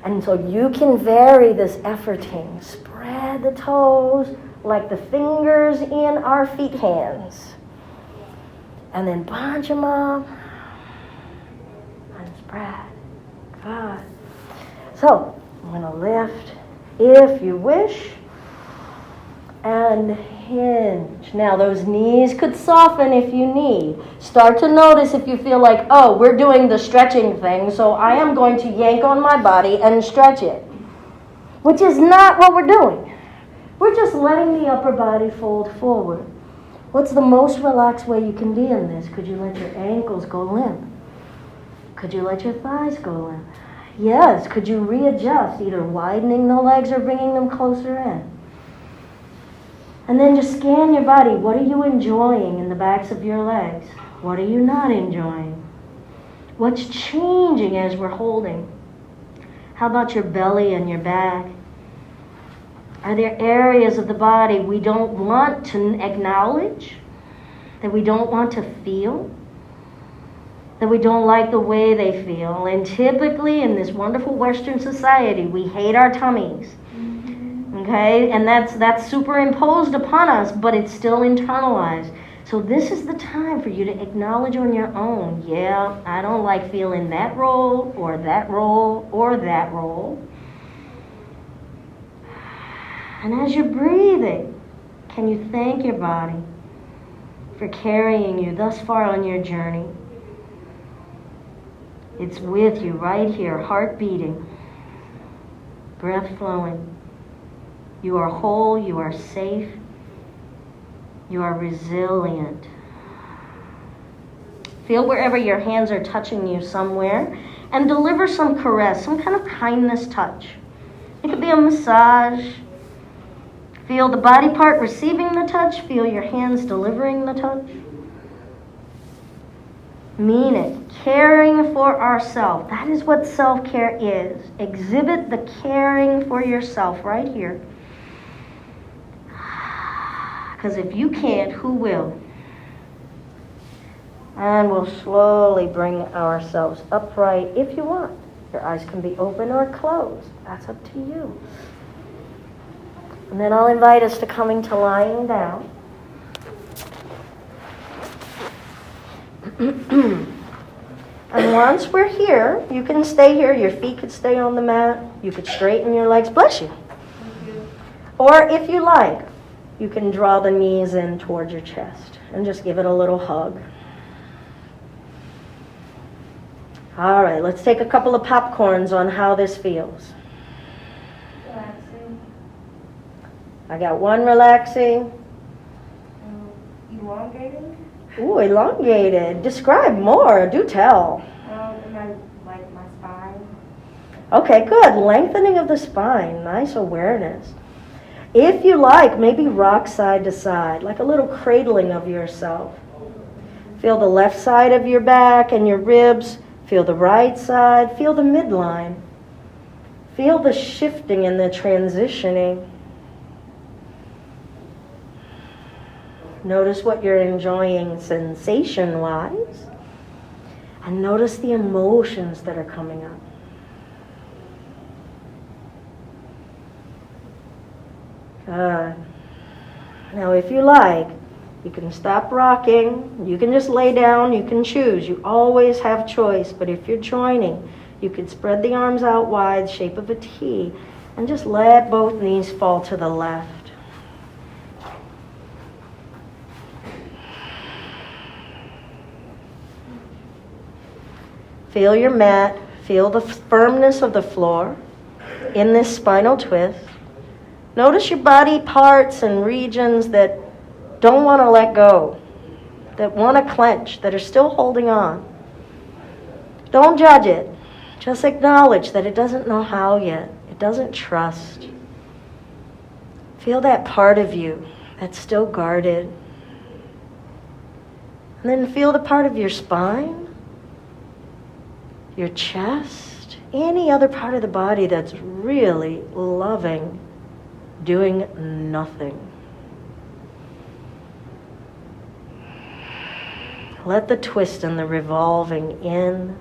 And so you can vary this efforting. Spread the toes like the fingers in our feet hands. And then bunch them up. Spread. Good. So, I'm going to lift, if you wish, and hinge. Now, those knees could soften if you need. Start to notice if you feel like, oh, we're doing the stretching thing, so I am going to yank on my body and stretch it. Which is not what we're doing. We're just letting the upper body fold forward. What's the most relaxed way you can be in this? Could you let your ankles go limp? Could you let your thighs go limp? Yes. Could you readjust, either widening the legs or bringing them closer in? And then just scan your body. What are you enjoying in the backs of your legs? What are you not enjoying? What's changing as we're holding? How about your belly and your back? Are there areas of the body we don't want to acknowledge? That we don't want to feel? That we don't like the way they feel? And typically in this wonderful Western society, we hate our tummies. Okay? And that's superimposed upon us, but it's still internalized. So this is the time for you to acknowledge on your own, yeah, I don't like feeling that roll, or that roll, or that roll. And as you're breathing, can you thank your body for carrying you thus far on your journey? It's with you right here, heart beating, breath flowing. You are whole, you are safe, you are resilient. Feel wherever your hands are touching you somewhere and deliver some caress, some kind of kindness touch. It could be a massage. Feel the body part receiving the touch. Feel your hands delivering the touch. Mean it. Caring for ourselves. That is what self-care is. Exhibit the caring for yourself right here. Because if you can't, who will? And we'll slowly bring ourselves upright if you want. Your eyes can be open or closed. That's up to you. And then I'll invite us to coming to lying down. And once we're here, you can stay here. Your feet could stay on the mat. You could straighten your legs. Bless you. Or if you like, you can draw the knees in towards your chest and just give it a little hug. All right, let's take a couple of popcorns on how this feels. Relaxing. I got one relaxing. Elongating. Ooh, elongated. Describe more. Do tell. And I like my spine. Okay, good. Lengthening of the spine. Nice awareness. If you like, maybe rock side to side, like a little cradling of yourself. Feel the left side of your back and your ribs. Feel the right side. Feel the midline. Feel the shifting and the transitioning. Notice what you're enjoying sensation-wise. And notice the emotions that are coming up. Good. Now, if you like, you can stop rocking. You can just lay down. You can choose. You always have choice. But if you're joining, you can spread the arms out wide, shape of a T, and just let both knees fall to the left. Feel your mat. Feel the firmness of the floor in this spinal twist. Notice your body parts and regions that don't want to let go, that want to clench, that are still holding on. Don't judge it. Just acknowledge that it doesn't know how yet. It doesn't trust. Feel that part of you that's still guarded. And then feel the part of your spine, your chest, any other part of the body that's really loving doing nothing. Let the twist and the revolving in.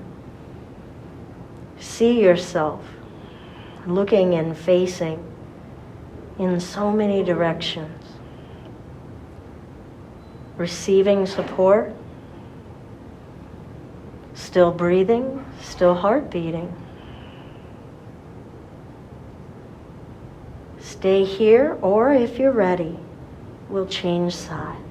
See yourself looking and facing in so many directions. Receiving support. Still breathing, still heart beating. Stay here, or if you're ready, we'll change sides.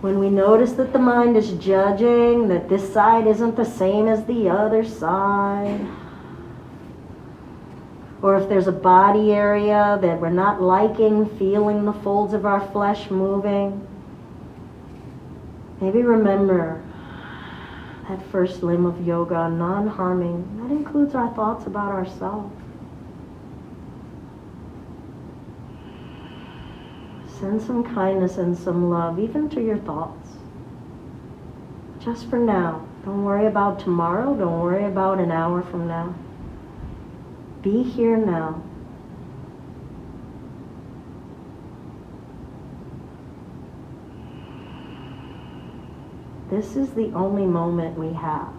When we notice that the mind is judging, that this side isn't the same as the other side, or if there's a body area that we're not liking, feeling the folds of our flesh moving, maybe remember that first limb of yoga, non-harming. That includes our thoughts about ourselves. Send some kindness and some love, even to your thoughts. Just for now. Don't worry about tomorrow. Don't worry about an hour from now. Be here now. This is the only moment we have.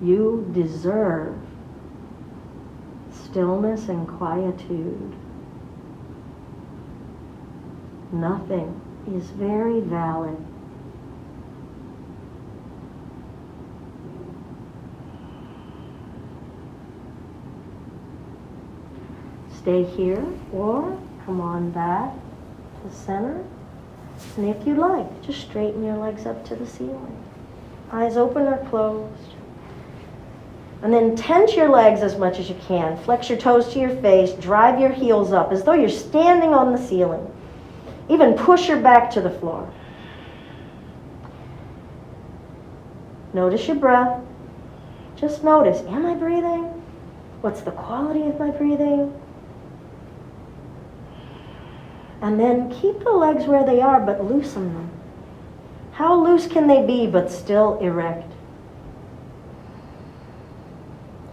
You deserve stillness and quietude. Nothing is very valid. Stay here or come on back to center. And if you like, just straighten your legs up to the ceiling. Eyes open or closed. And then tense your legs as much as you can. Flex your toes to your face. Drive your heels up as though you're standing on the ceiling. Even push your back to the floor. Notice your breath. Just notice, am I breathing? What's the quality of my breathing? And then keep the legs where they are, but loosen them. How loose can they be, but still erect?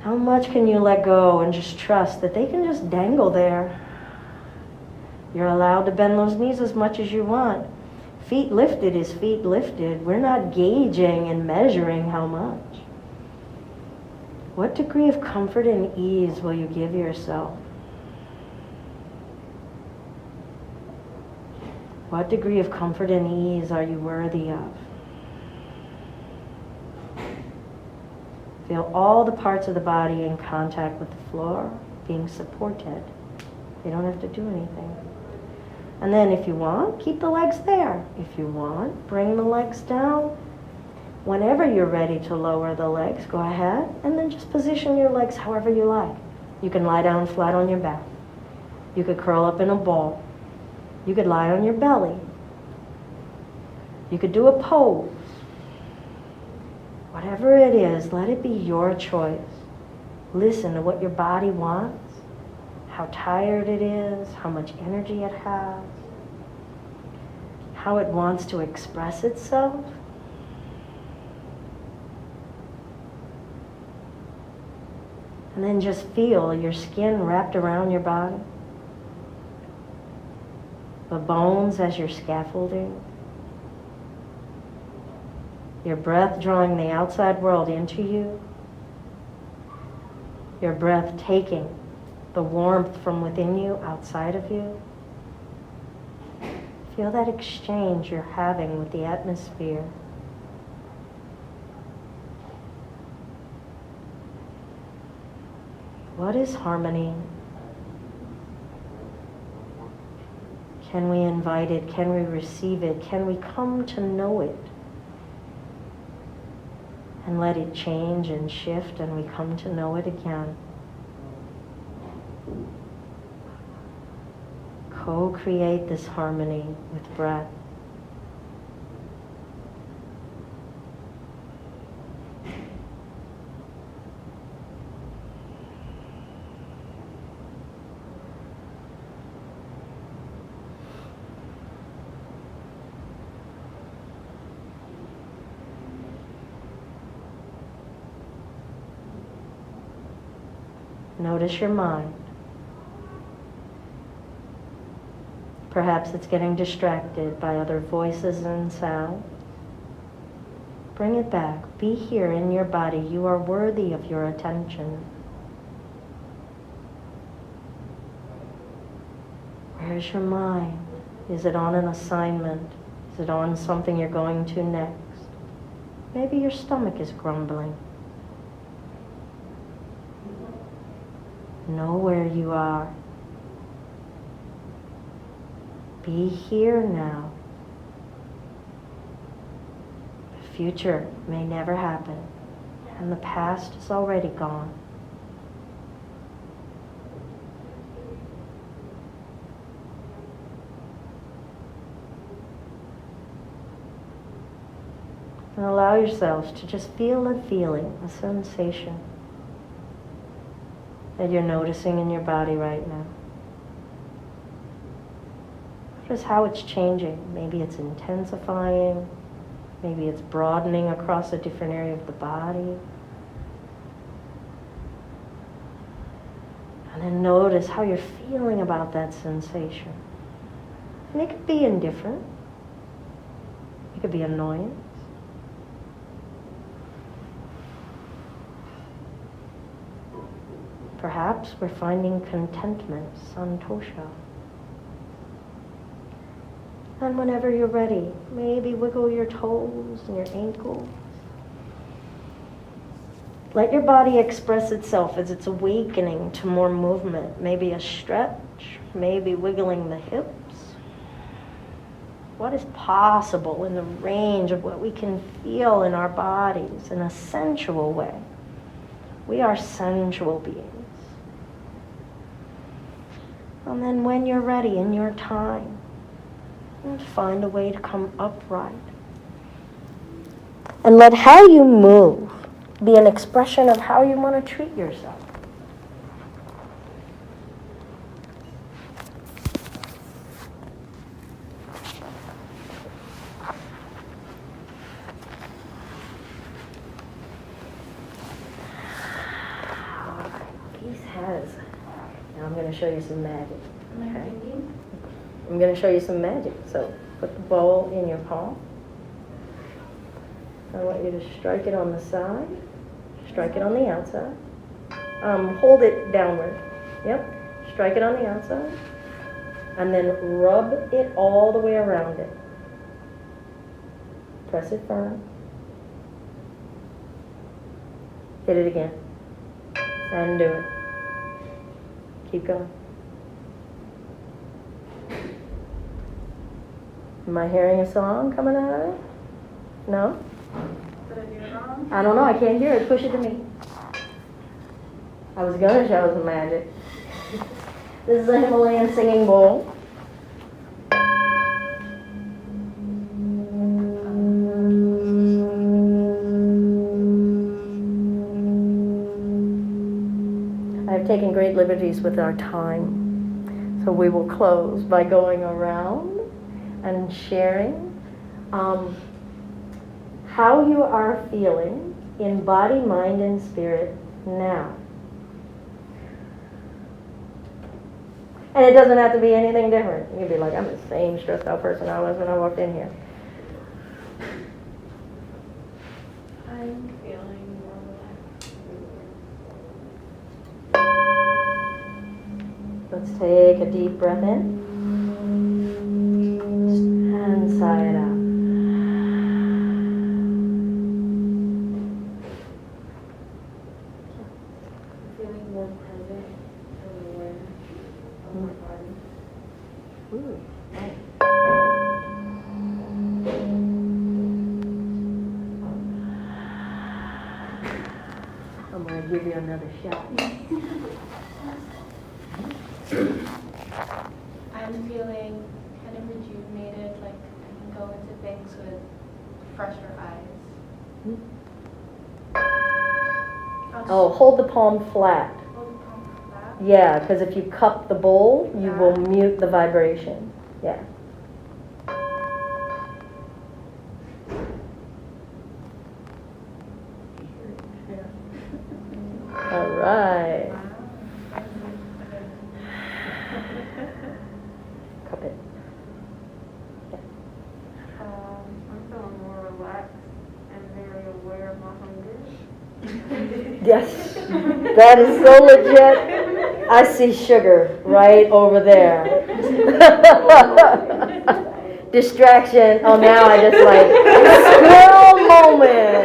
How much can you let go and just trust that they can just dangle there? You're allowed to bend those knees as much as you want. Feet lifted is feet lifted. We're not gauging and measuring how much. What degree of comfort and ease will you give yourself? What degree of comfort and ease are you worthy of? Feel all the parts of the body in contact with the floor, being supported. You don't have to do anything. And then if you want, keep the legs there. If you want, bring the legs down. Whenever you're ready to lower the legs, go ahead and then just position your legs however you like. You can lie down flat on your back. You could curl up in a ball. You could lie on your belly. You could do a pose. Whatever it is, let it be your choice. Listen to what your body wants, how tired it is, how much energy it has, how it wants to express itself. And then just feel your skin wrapped around your body. The bones as your scaffolding. Your breath drawing the outside world into you. Your breath taking the warmth from within you outside of you. Feel that exchange you're having with the atmosphere. What is harmony? Can we invite it? Can we receive it? Can we come to know it? And let it change and shift and we come to know it again. Co-create this harmony with breath. Notice your mind. Perhaps it's getting distracted by other voices and sounds. Bring it back. Be here in your body. You are worthy of your attention. Where's your mind? Is it on an assignment? Is it on something you're going to next? Maybe your stomach is grumbling. Know where you are. Be here now. The future may never happen, and the past is already gone. And allow yourselves to just feel a feeling, a sensation that you're noticing in your body right now. Notice how it's changing. Maybe it's intensifying. Maybe it's broadening across a different area of the body. And then notice how you're feeling about that sensation. And it could be indifferent. It could be annoyance. Perhaps we're finding contentment, santosha. And whenever you're ready, maybe wiggle your toes and your ankles. Let your body express itself as it's awakening to more movement. Maybe a stretch, maybe wiggling the hips. What is possible in the range of what we can feel in our bodies in a sensual way? We are sensual beings. And then when you're ready, in your time, find a way to come upright. And let how you move be an expression of how you want to treat yourself. Peace has. Now I'm going to show you some magic. Okay? I'm going to show you some magic. So put the bowl in your palm. I want you to strike it on the side, strike it on the outside. Hold it downward. Yep. Strike it on the outside. And then rub it all the way around it. Press it firm. Hit it again. And do it. Keep going. Am I hearing a song coming out of it? No? Did I do it wrong? I don't know. I can't hear it. Push it to me. I was going to show some magic. This is a Himalayan singing bowl. I've taken great liberties with our time. So we will close by going around and sharing how you are feeling in body, mind, and spirit now. And it doesn't have to be anything different. You can be like, I'm the same stressed out person I was when I walked in here. I'm feeling more relaxed. Let's take a deep breath in and sigh it out. Feeling more present and aware of my body. Ooh, nice. I'm going to give you another shot. I'm feeling kind of rejuvenated, like I can go into things with fresher eyes. Oh, hold the palm flat. Hold the palm flat. Yeah, because if you cup the bowl, you will mute the vibration. Yeah. All right. Cup it. I'm feeling more relaxed and very aware of my hunger. Yes, that is so legit. I see sugar right over there. Distraction. Oh, now I just like squirrel moment.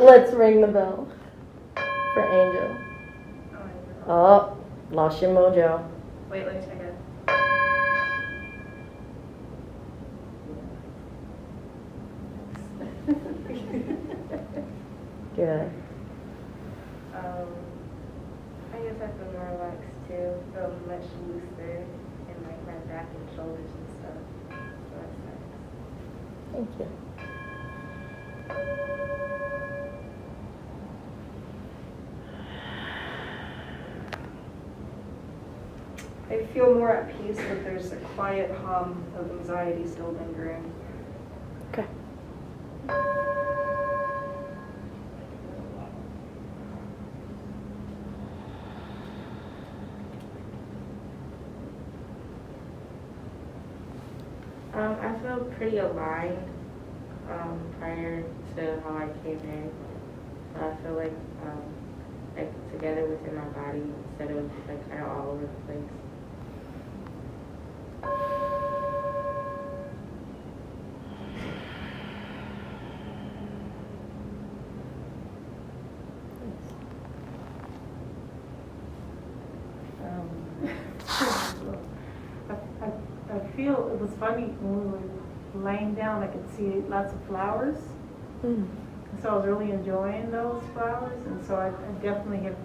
Let's ring the bell for Angel. Oh, lost your mojo. Wait, let me check it. Good. I guess I feel more relaxed too. Feel much looser in like my back and shoulders and stuff. So that's nice. Thank you. I feel more at peace, but there's a quiet hum of anxiety still lingering. Okay. I feel pretty aligned prior to how I came in. I feel like together within my body instead of like kind of all over the place. I feel it was funny when we were laying down, I could see lots of flowers. Mm. So I was really enjoying those flowers, and so I definitely have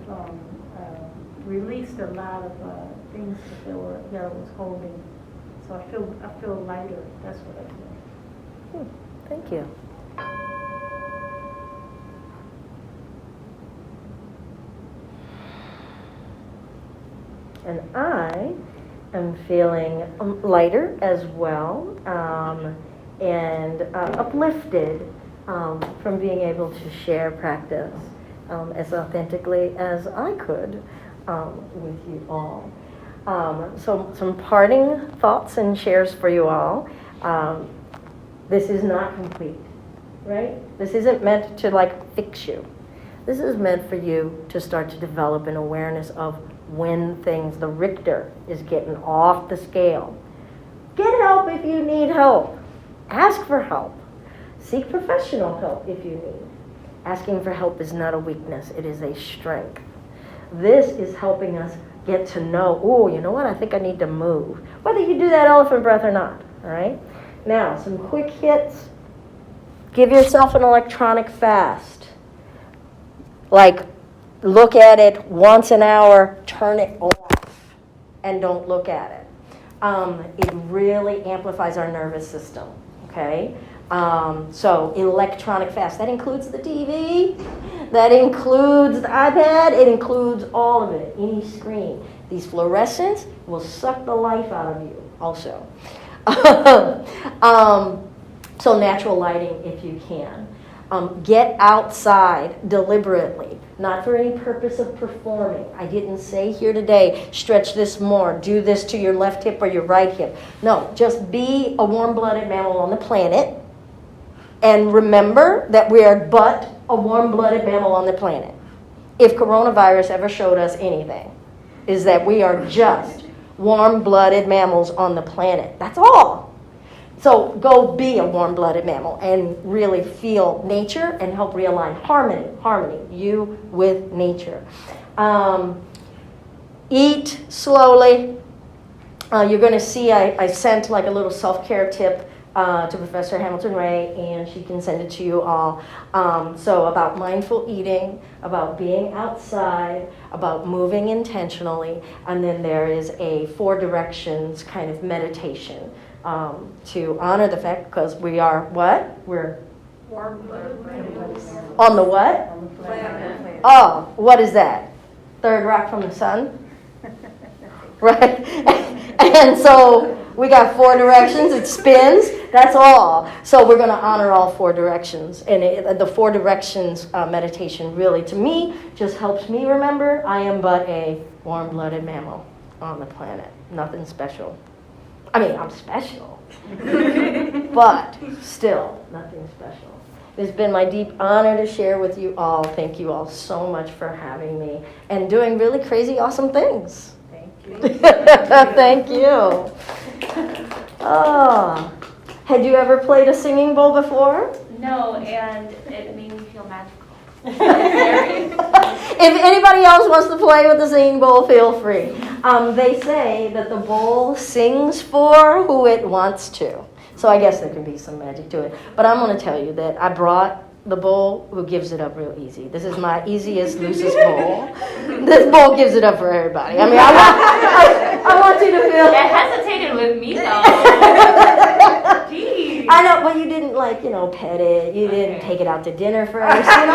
released a lot of things that I was holding. So I feel lighter. That's what I feel. Thank you. And I am feeling lighter as well, and uplifted from being able to share practice as authentically as I could with you all. So some parting thoughts and shares for you all. This is not complete, right? This isn't meant to like fix you. This is meant for you to start to develop an awareness of when things, the Richter is getting off the scale. Get help if you need help. Ask for help. Seek professional help if you need. Asking for help is not a weakness, it is a strength. This is helping us get to know, oh, you know what, I think I need to move. Whether you do that elephant breath or not, all right? Now, some quick hits. Give yourself an electronic fast. Like, look at it once an hour, turn it off, and don't look at it. It really amplifies our nervous system, okay? So electronic fast, that includes the TV, that includes the iPad, it includes all of it, any screen. These fluorescents will suck the life out of you also. So natural lighting if you can. Get outside deliberately, not for any purpose of performing. I didn't say here today, stretch this more, do this to your left hip or your right hip. No, just be a warm-blooded mammal on the planet. And remember that we are but a warm-blooded mammal on the planet. If coronavirus ever showed us anything, is that we are just warm-blooded mammals on the planet. That's all. So go be a warm-blooded mammal and really feel nature and help realign harmony, you with nature. Eat slowly. You're going to see I sent like a little self-care tip to Professor Hamilton Ray, and she can send it to you all. So about mindful eating, about being outside, about moving intentionally, and then there is a 4 directions kind of meditation to honor the fact, because we are what? We're on the what? Oh, what is that? Third rock from the sun? Right? And so we got 4 directions, it spins, that's all. So we're going to honor all 4 directions. And the 4 directions meditation really, to me, just helps me remember I am but a warm-blooded mammal on the planet. Nothing special. I mean, I'm special, but still nothing special. It's been my deep honor to share with you all. Thank you all so much for having me and doing really crazy, awesome things. Thank you. Oh, had you ever played a singing bowl before? No, and it made me feel magical. If anybody else wants to play with the singing bowl, feel free. They say that the bowl sings for who it wants to. So I guess there can be some magic to it. But I'm going to tell you that I brought the bowl who gives it up real easy. This is my easiest, loosest bowl. This bowl gives it up for everybody. I mean, I want you to feel... It hesitated with me, though. Jeez. I know, but you didn't, pet it. You didn't take it out to dinner first. You know?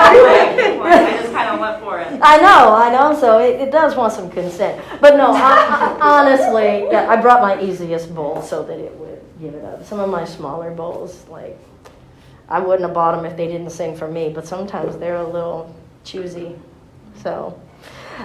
I just kind of went for it. I know. So it does want some consent. But no, honestly, yeah, I brought my easiest bowl so that it would give it up. Some of my smaller bowls, I wouldn't have bought them if they didn't sing for me, but sometimes they're a little choosy. So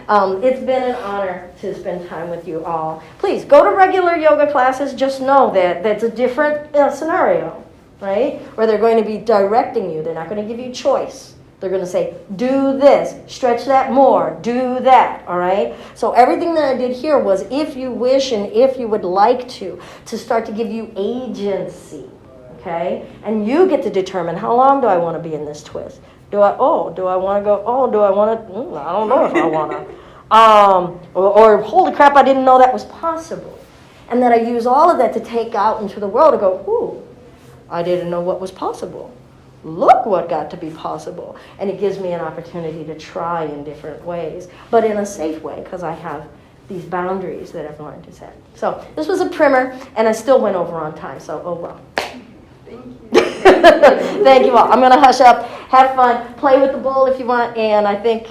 it's been an honor to spend time with you all. Please, go to regular yoga classes. Just know that that's a different scenario, right? Where they're going to be directing you. They're not going to give you choice. They're going to say, do this, stretch that more, do that, all right? So everything that I did here was if you wish and if you would like to start to give you agency, okay? And you get to determine how long do I want to be in this twist? Do I want to go? Do I want to? I don't know if I want to. Or holy crap, I didn't know that was possible. And then I use all of that to take out into the world and go, ooh, I didn't know what was possible. Look what got to be possible. And it gives me an opportunity to try in different ways, but in a safe way because I have these boundaries that I've learned to set. So this was a primer, and I still went over on time, so oh well. Thank you. Thank you all. I'm going to hush up. Have fun. Play with the bowl if you want, and I think...